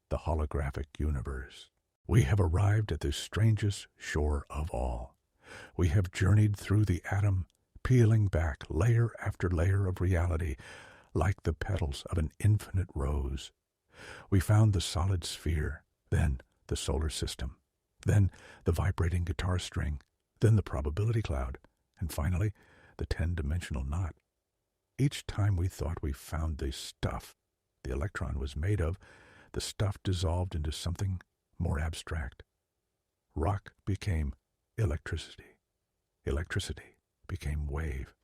the holographic universe. We have arrived at the strangest shore of all. We have journeyed through the atom, peeling back layer after layer of reality like the petals of an infinite rose. We found the solid sphere, then the solar system, then the vibrating guitar string, then the probability cloud, and finally the 10-dimensional knot. Each time we thought we found the stuff the electron was made of, the stuff dissolved into something more abstract. Rock became electricity. Electricity became wave.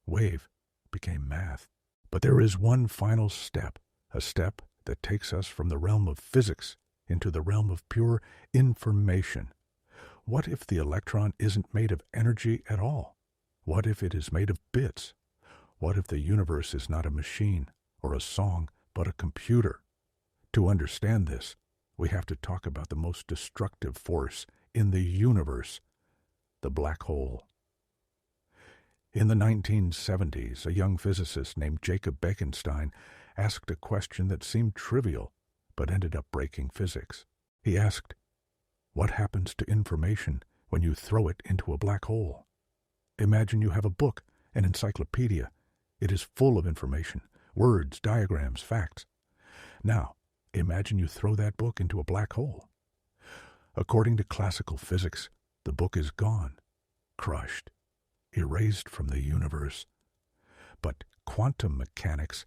Wave became math. But there is one final step, a step that takes us from the realm of physics into the realm of pure information. What if the electron isn't made of energy at all? What if it is made of bits? What if the universe is not a machine or a song, but a computer? To understand this, we have to talk about the most destructive force in the universe, the black hole. In the 1970s, a young physicist named Jacob Bekenstein asked a question that seemed trivial, but ended up breaking physics. He asked, "What happens to information when you throw it into a black hole?" Imagine you have a book, an encyclopedia. It is full of information, words, diagrams, facts. Now, imagine you throw that book into a black hole. According to classical physics, the book is gone, crushed, erased from the universe. But quantum mechanics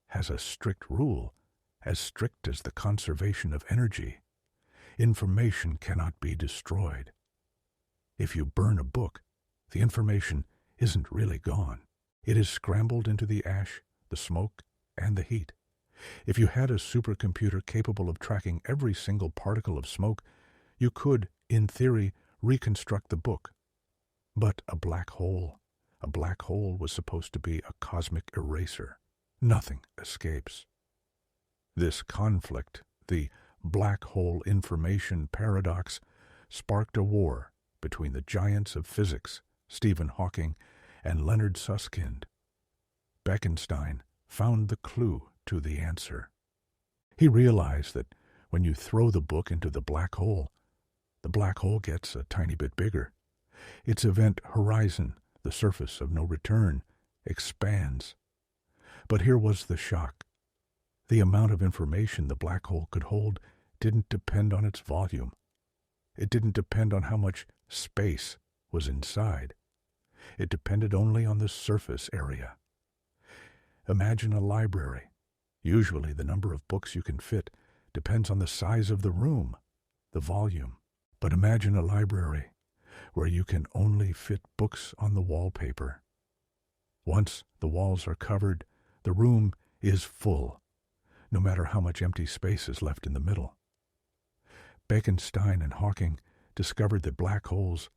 has a strict rule, as strict as the conservation of energy. Information cannot be destroyed. If you burn a book, the information isn't really gone. It is scrambled into the ash, the smoke, and the heat. If you had a supercomputer capable of tracking every single particle of smoke, you could, in theory, reconstruct the book. But a black hole was supposed to be a cosmic eraser. Nothing escapes. This conflict, the black hole information paradox, sparked a war between the giants of physics, Stephen Hawking and Leonard Susskind. Bekenstein found the clue to the answer. He realized that when you throw the book into the black hole gets a tiny bit bigger. Its event horizon, the surface of no return, expands. But here was the shock. The amount of information the black hole could hold didn't depend on its volume. It didn't depend on how much space was inside. It depended only on the surface area. Imagine a library. Usually the number of books you can fit depends on the size of the room, the volume. But imagine a library where you can only fit books on the wallpaper. Once the walls are covered, the room is full, no matter how much empty space is left in the middle. Bekenstein and Hawking discovered that black holes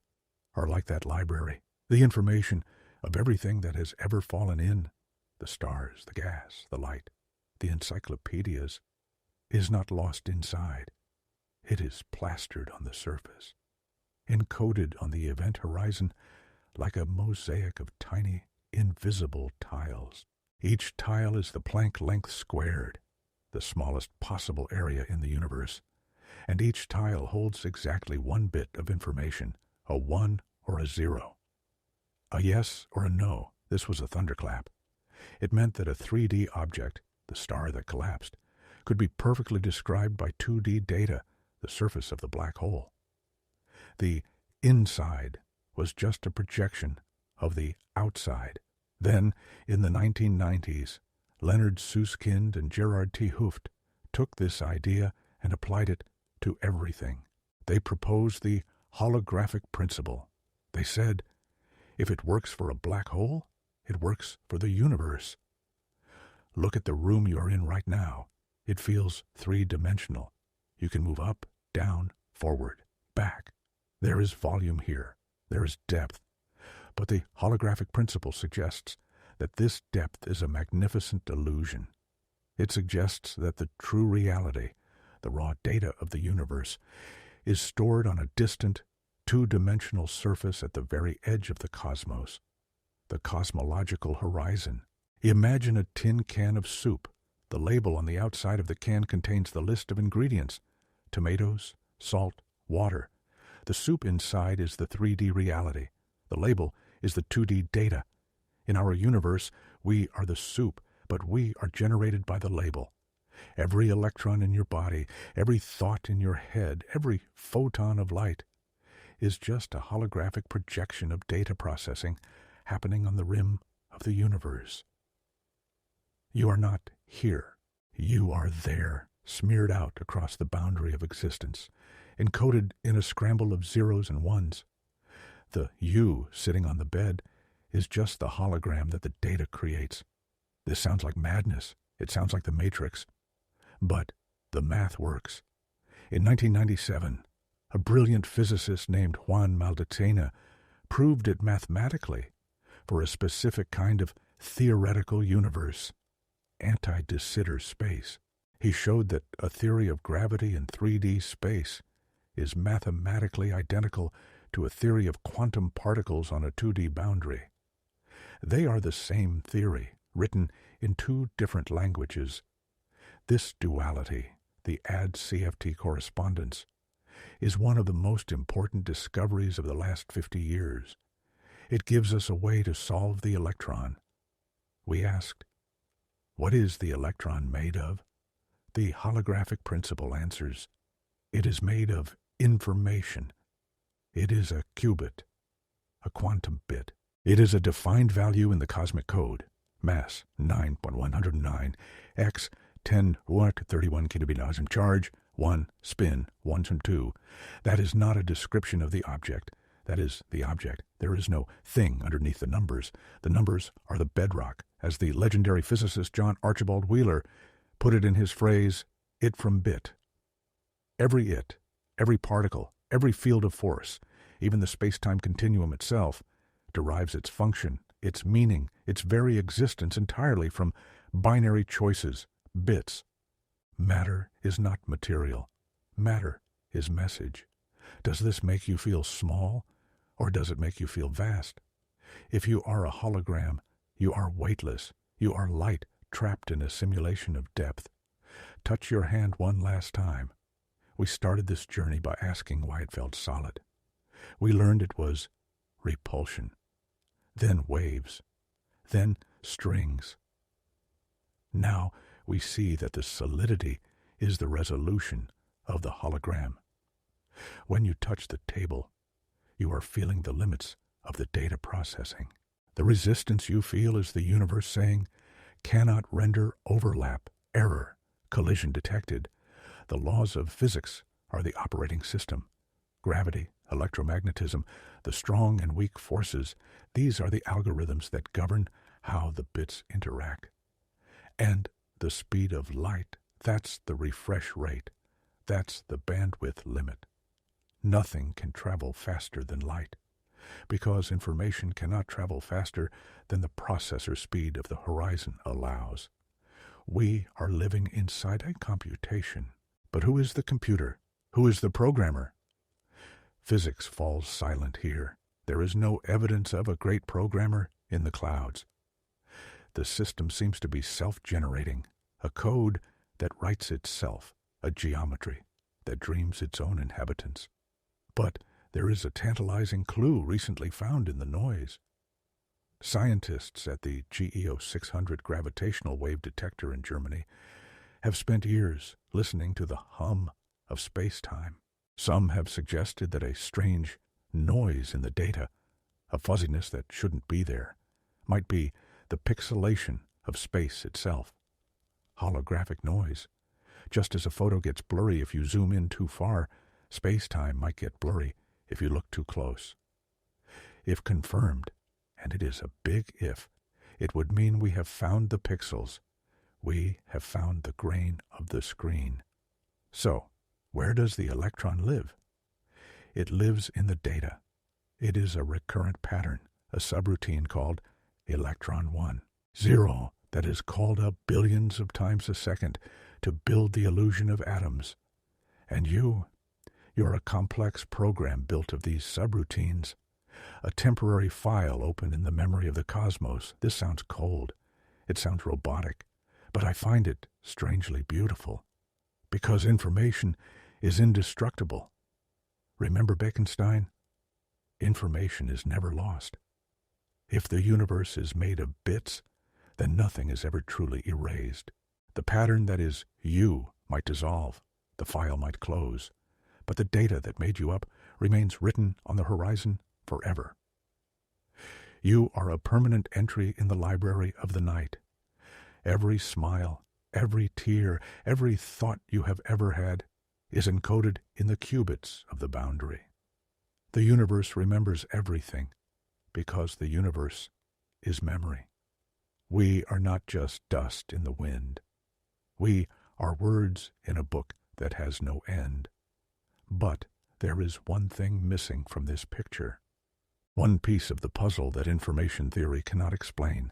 are like that library. The information of everything that has ever fallen in, the stars, the gas, the light, the encyclopedias, is not lost inside. It is plastered on the surface, encoded on the event horizon like a mosaic of tiny, invisible tiles. Each tile is the Planck length squared, the smallest possible area in the universe, and each tile holds exactly one bit of information, a 1 or a 0. A yes or a no, this was a thunderclap. It meant that a 3D object, the star that collapsed, could be perfectly described by 2D data, the surface of the black hole. The inside was just a projection of the outside. Then, in the 1990s, Leonard Susskind and Gerard T. Hooft took this idea and applied it to everything. They proposed the holographic principle. They said, if it works for a black hole, it works for the universe. Look at the room you're in right now. It feels three-dimensional. You can move up, down, forward, back. There is volume here. There is depth. But the holographic principle suggests that this depth is a magnificent illusion. It suggests that the true reality, the raw data of the universe, is stored on a distant, two-dimensional surface at the very edge of the cosmos, the cosmological horizon. Imagine a tin can of soup. The label on the outside of the can contains the list of ingredients: tomatoes, salt, water. The soup inside is the 3D reality. The label is the 2D data. In our universe, we are the soup, but we are generated by the label. Every electron in your body, every thought in your head, every photon of light is just a holographic projection of data processing happening on the rim of the universe. You are not here. You are there, smeared out across the boundary of existence, encoded in a scramble of zeros and ones. The you sitting on the bed is just the hologram that the data creates. This sounds like madness. It sounds like the Matrix. But the math works. In 1997, a brilliant physicist named Juan Maldacena proved it mathematically for a specific kind of theoretical universe, anti-de Sitter space. He showed that a theory of gravity in 3D space is mathematically identical to a theory of quantum particles on a 2D boundary. They are the same theory, written in two different languages. This duality, the add-CFT correspondence, is one of the most important discoveries of the last 50 years. It gives us a way to solve the electron. We asked, what is the electron made of? The holographic principle answers, it is made of information. It is a qubit, a quantum bit. It is a defined value in the cosmic code, mass 9.109, x 10 watt 31 kilodalton charge, 1 spin, 1 and 2. That is not a description of the object. That is the object. There is no thing underneath the numbers. The numbers are the bedrock, as the legendary physicist John Archibald Wheeler put it in his phrase, it from bit. Every particle, every field of force, even the space-time continuum itself, derives its function, its meaning, its very existence entirely from binary choices, bits. Matter is not material. Matter is message. Does this make you feel small, or does it make you feel vast? If you are a hologram, you are weightless. You are light trapped in a simulation of depth. Touch your hand one last time. We started this journey by asking why it felt solid. We learned it was repulsion, then waves, then strings. Now we see that the solidity is the resolution of the hologram. When you touch the table, you are feeling the limits of the data processing. The resistance you feel is the universe saying, cannot render overlap, error, collision detected. The laws of physics are the operating system. Gravity, electromagnetism, the strong and weak forces, these are the algorithms that govern how the bits interact. And the speed of light, that's the refresh rate. That's the bandwidth limit. Nothing can travel faster than light, because information cannot travel faster than the processor speed of the horizon allows. We are living inside a computation. But who is the computer? Who is the programmer? Physics falls silent here. There is no evidence of a great programmer in the clouds. The system seems to be self-generating, a code that writes itself, a geometry that dreams its own inhabitants. But there is a tantalizing clue recently found in the noise. Scientists at the GEO 600 gravitational wave detector in Germany have spent years listening to the hum of space-time. Some have suggested that a strange noise in the data, a fuzziness that shouldn't be there, might be the pixelation of space itself. Holographic noise. Just as a photo gets blurry if you zoom in too far, space-time might get blurry if you look too close. If confirmed, and it is a big if, it would mean we have found the pixels. We have found the grain of the screen. So, where does the electron live? It lives in the data. It is a recurrent pattern, a subroutine called Electron 1. 0 that is called up billions of times a second to build the illusion of atoms. And you're a complex program built of these subroutines, a temporary file open in the memory of the cosmos. This sounds cold. It sounds robotic. But I find it strangely beautiful, because information is indestructible. Remember Bekenstein? Information is never lost. If the universe is made of bits, then nothing is ever truly erased. The pattern that is you might dissolve, the file might close, but the data that made you up remains written on the horizon forever. You are a permanent entry in the library of the night. Every smile, every tear, every thought you have ever had is encoded in the qubits of the boundary. The universe remembers everything because the universe is memory. We are not just dust in the wind. We are words in a book that has no end. But there is one thing missing from this picture. One piece of the puzzle that information theory cannot explain.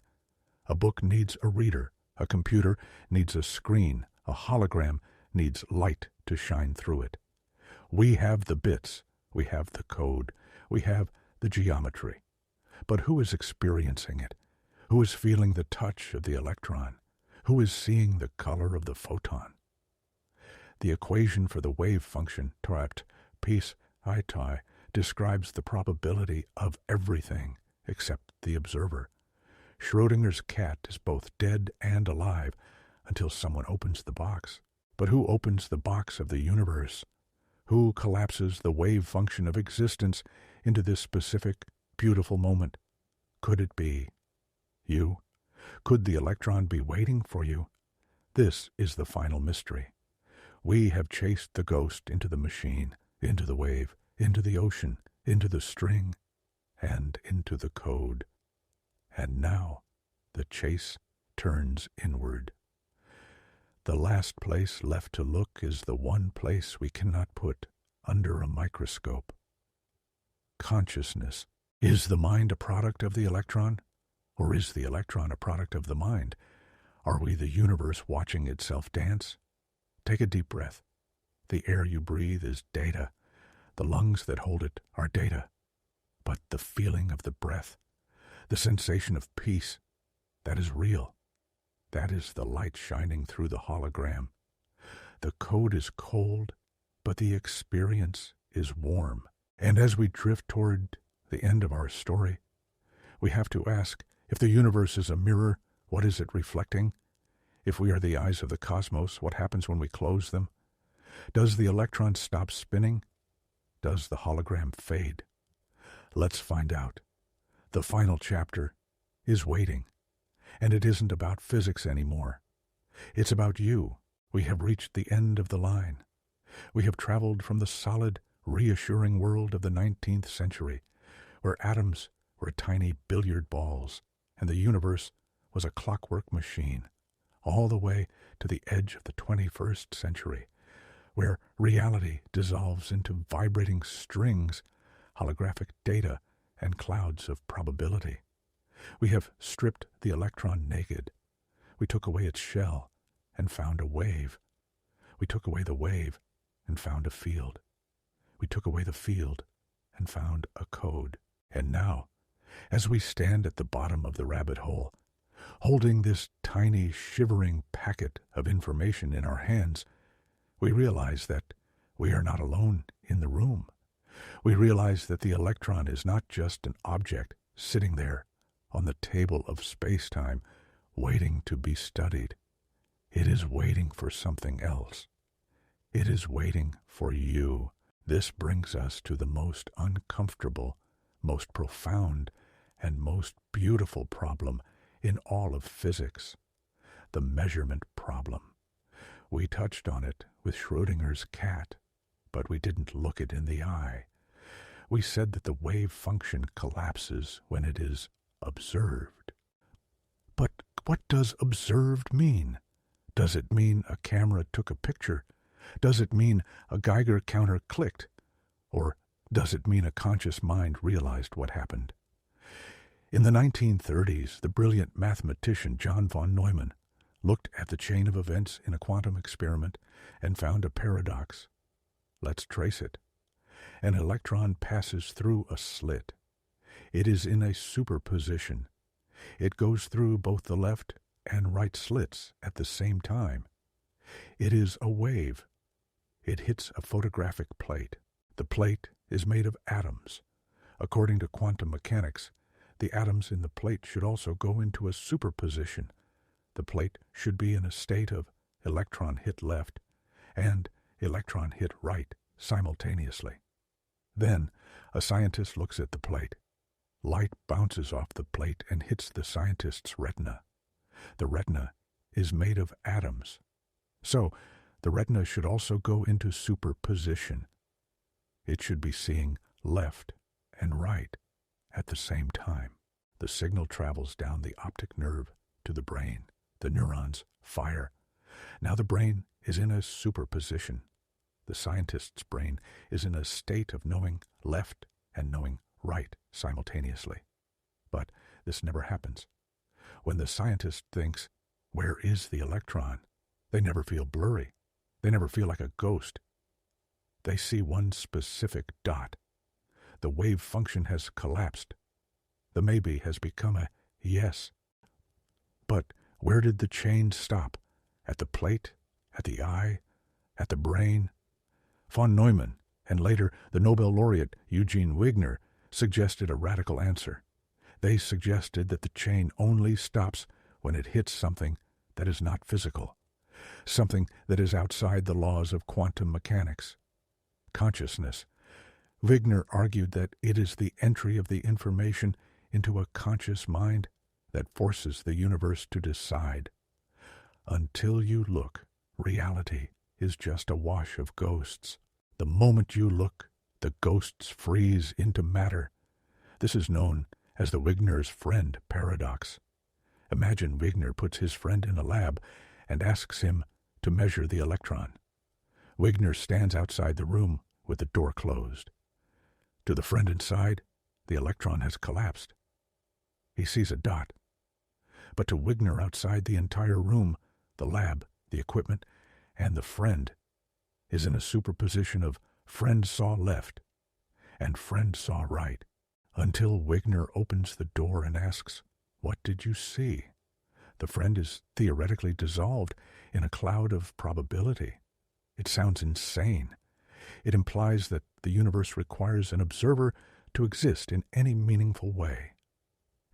A book needs a reader. A computer needs a screen. A hologram needs light to shine through it. We have the bits. We have the code. We have the geometry. But who is experiencing it? Who is feeling the touch of the electron? Who is seeing the color of the photon? The equation for the wave function, trapped piece itai, describes the probability of everything except the observer. Schrodinger's cat is both dead and alive until someone opens the box. But who opens the box of the universe? Who collapses the wave function of existence into this specific, beautiful moment? Could it be you? Could the electron be waiting for you? This is the final mystery. We have chased the ghost into the machine, into the wave, into the ocean, into the string, and into the code. And now the chase turns inward. The last place left to look is the one place we cannot put under a microscope. Consciousness. Is the mind a product of the electron? Or is the electron a product of the mind? Are we the universe watching itself dance? Take a deep breath. The air you breathe is data. The lungs that hold it are data. But the feeling of the breath, the sensation of peace, that is real. That is the light shining through the hologram. The code is cold, but the experience is warm. And as we drift toward the end of our story, we have to ask, if the universe is a mirror, what is it reflecting? If we are the eyes of the cosmos, what happens when we close them? Does the electron stop spinning? Does the hologram fade? Let's find out. The final chapter is waiting. And it isn't about physics anymore. It's about you. We have reached the end of the line. We have traveled from the solid, reassuring world of the 19th century, where atoms were tiny billiard balls, and the universe was a clockwork machine, all the way to the edge of the 21st century, where reality dissolves into vibrating strings, holographic data, and clouds of probability. We have stripped the electron naked. We took away its shell and found a wave. We took away the wave and found a field. We took away the field and found a code. And now, as we stand at the bottom of the rabbit hole, holding this tiny, shivering packet of information in our hands, we realize that we are not alone in the room. We realize that the electron is not just an object sitting there on the table of space-time, waiting to be studied. It is waiting for something else. It is waiting for you. This brings us to the most uncomfortable, most profound, and most beautiful problem in all of physics, the measurement problem. We touched on it with Schrodinger's cat, but we didn't look it in the eye. We said that the wave function collapses when it is observed. But what does observed mean? Does it mean a camera took a picture? Does it mean a Geiger counter clicked? Or does it mean a conscious mind realized what happened? In the 1930s, the brilliant mathematician John von Neumann looked at the chain of events in a quantum experiment and found a paradox. Let's trace it. An electron passes through a slit. It is in a superposition. It goes through both the left and right slits at the same time. It is a wave. It hits a photographic plate. The plate is made of atoms. According to quantum mechanics, the atoms in the plate should also go into a superposition. The plate should be in a state of electron hit left and electron hit right simultaneously. Then a scientist looks at the plate. Light bounces off the plate and hits the scientist's retina. The retina is made of atoms. So the retina should also go into superposition. It should be seeing left and right at the same time. The signal travels down the optic nerve to the brain. The neurons fire. Now the brain is in a superposition. The scientist's brain is in a state of knowing left and knowing right simultaneously. But this never happens. When the scientist thinks, "Where is the electron?" they never feel blurry. They never feel like a ghost. They see one specific dot. The wave function has collapsed. The maybe has become a yes. But where did the chain stop? At the plate? At the eye? At the brain? Von Neumann, and later the Nobel laureate Eugene Wigner, suggested a radical answer. They suggested that the chain only stops when it hits something that is not physical, something that is outside the laws of quantum mechanics. Consciousness. Wigner argued that it is the entry of the information into a conscious mind that forces the universe to decide. Until you look, reality is just a wash of ghosts. The moment you look, the ghosts freeze into matter. This is known as the Wigner's friend paradox. Imagine Wigner puts his friend in a lab and asks him to measure the electron. Wigner stands outside the room with the door closed. To the friend inside, the electron has collapsed. He sees a dot. But to Wigner outside, the entire room, the lab, the equipment, and the friend is in a superposition of friend saw left and friend saw right, until Wigner opens the door and asks, "What did you see?" The friend is theoretically dissolved in a cloud of probability. It sounds insane. It implies that the universe requires an observer to exist in any meaningful way.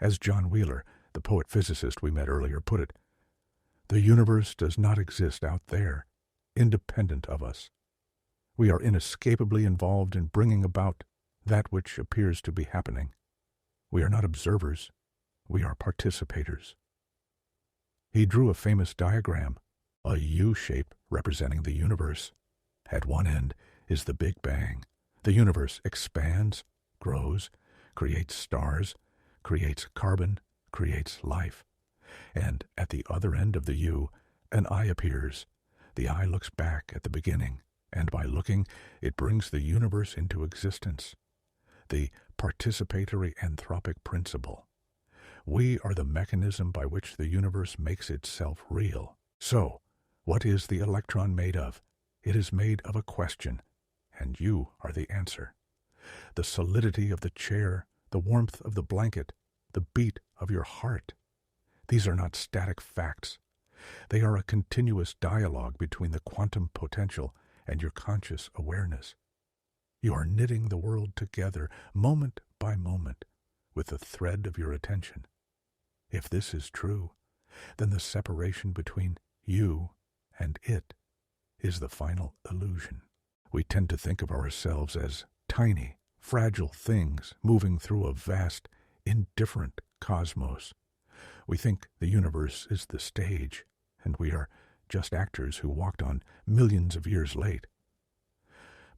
As John Wheeler, the poet-physicist we met earlier, put it, "The universe does not exist out there, independent of us. We are inescapably involved in bringing about that which appears to be happening. We are not observers, we are participators." He drew a famous diagram, a U-shape representing the universe. At one end is the Big Bang. The universe expands, grows, creates stars, creates carbon, creates life. And at the other end of the U, an eye appears. The eye looks back at the beginning, and by looking, it brings the universe into existence. The participatory anthropic principle. We are the mechanism by which the universe makes itself real. So, what is the electron made of? It is made of a question, and you are the answer. The solidity of the chair, the warmth of the blanket, the beat of your heart. These are not static facts. They are a continuous dialogue between the quantum potential and your conscious awareness. You are knitting the world together, moment by moment, with the thread of your attention. If this is true, then the separation between you and it is the final illusion. We tend to think of ourselves as tiny, fragile things moving through a vast, indifferent cosmos. We think the universe is the stage, and we are just actors who walked on millions of years late.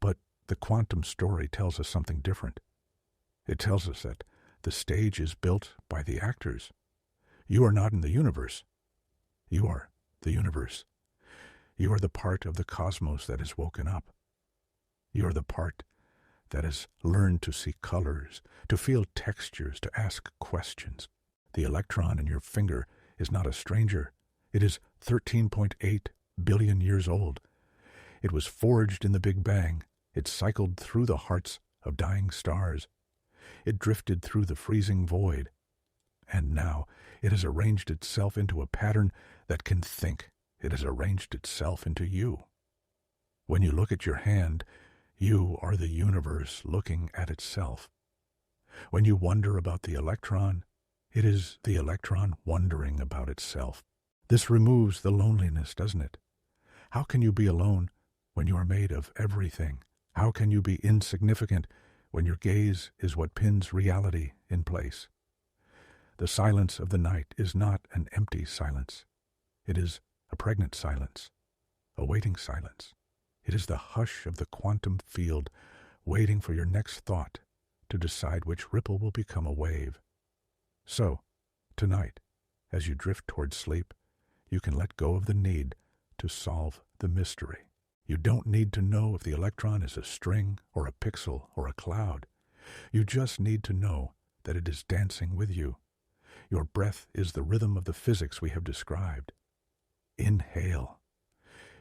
But the quantum story tells us something different. It tells us that the stage is built by the actors. You are not in the universe. You are the universe. You are the part of the cosmos that is woken up. You are the part that has learned to see colors, to feel textures, to ask questions. The electron in your finger is not a stranger. It is 13.8 billion years old. It was forged in the Big Bang. It cycled through the hearts of dying stars. It drifted through the freezing void. And now it has arranged itself into a pattern that can think. It has arranged itself into you. When you look at your hand, you are the universe looking at itself. When you wonder about the electron, it is the electron wondering about itself. This removes the loneliness, doesn't it? How can you be alone when you are made of everything? How can you be insignificant when your gaze is what pins reality in place? The silence of the night is not an empty silence. It is a pregnant silence, a waiting silence. It is the hush of the quantum field, waiting for your next thought to decide which ripple will become a wave. So, tonight, as you drift towards sleep, you can let go of the need to solve the mystery. You don't need to know if the electron is a string or a pixel or a cloud. You just need to know that it is dancing with you. Your breath is the rhythm of the physics we have described. Inhale.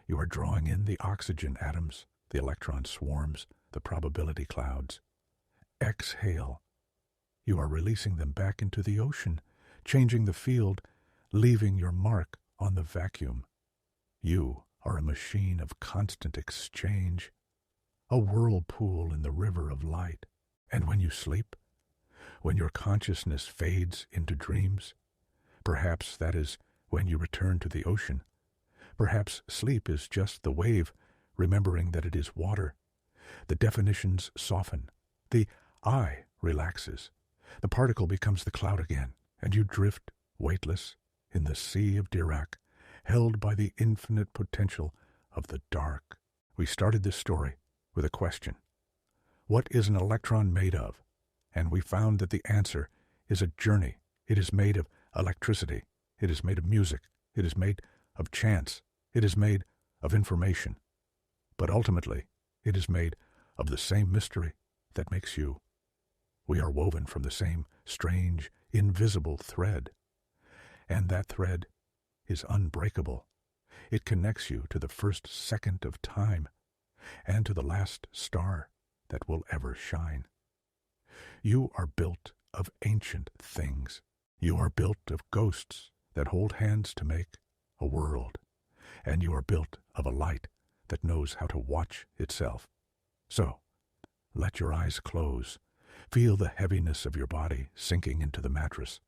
You are drawing in the oxygen atoms, the electron swarms, the probability clouds. Exhale. You are releasing them back into the ocean, changing the field, leaving your mark on the vacuum. You are a machine of constant exchange, a whirlpool in the river of light. And when you sleep, when your consciousness fades into dreams, perhaps that is when you return to the ocean. Perhaps sleep is just the wave, remembering that it is water. The definitions soften. The I relaxes. The particle becomes the cloud again, and you drift, weightless, in the sea of Dirac, held by the infinite potential of the dark. We started this story with a question. What is an electron made of? And we found that the answer is a journey. It is made of electricity. It is made of music. It is made of chance. It is made of information. But ultimately, it is made of the same mystery that makes you. We are woven from the same strange, invisible thread. And that thread is unbreakable. It connects you to the first second of time and to the last star that will ever shine. You are built of ancient things. You are built of ghosts that hold hands to make a world. And you are built of a light that knows how to watch itself. So, let your eyes close. Feel the heaviness of your body sinking into the mattress.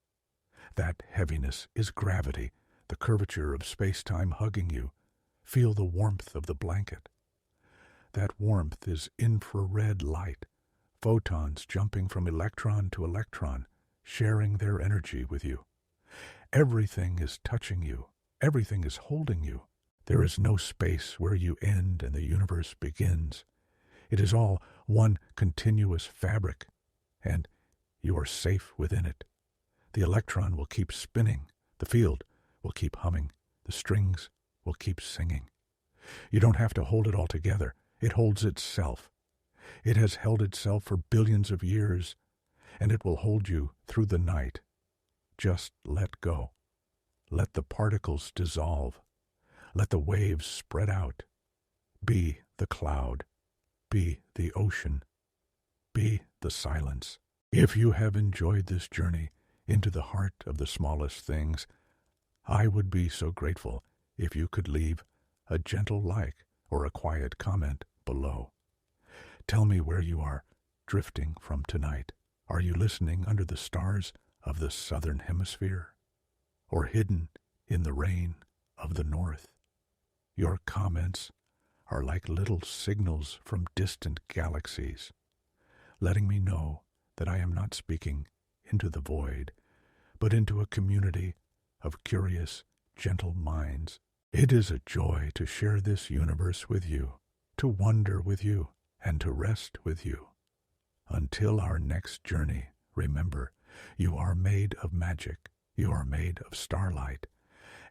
That heaviness is gravity, the curvature of space-time hugging you. Feel the warmth of the blanket. That warmth is infrared light, photons jumping from electron to electron, sharing their energy with you. Everything is touching you. Everything is holding you. There is no space where you end and the universe begins. It is all one continuous fabric, and you are safe within it. The electron will keep spinning. The field will keep humming. The strings will keep singing. You don't have to hold it all together. It holds itself. It has held itself for billions of years, and it will hold you through the night. Just let go. Let the particles dissolve. Let the waves spread out. Be the cloud. Be the ocean. Be the silence. If you have enjoyed this journey into the heart of the smallest things, I would be so grateful if you could leave a gentle like or a quiet comment below. Tell me where you are drifting from tonight. Are you listening under the stars of the southern hemisphere, or hidden in the rain of the north? Your comments are like little signals from distant galaxies, letting me know that I am not speaking into the void, but into a community of curious, gentle minds. It is a joy to share this universe with you, to wonder with you, and to rest with you. Until our next journey, remember, you are made of magic, you are made of starlight,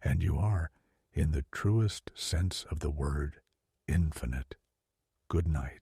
and you are, in the truest sense of the word, infinite. Good night.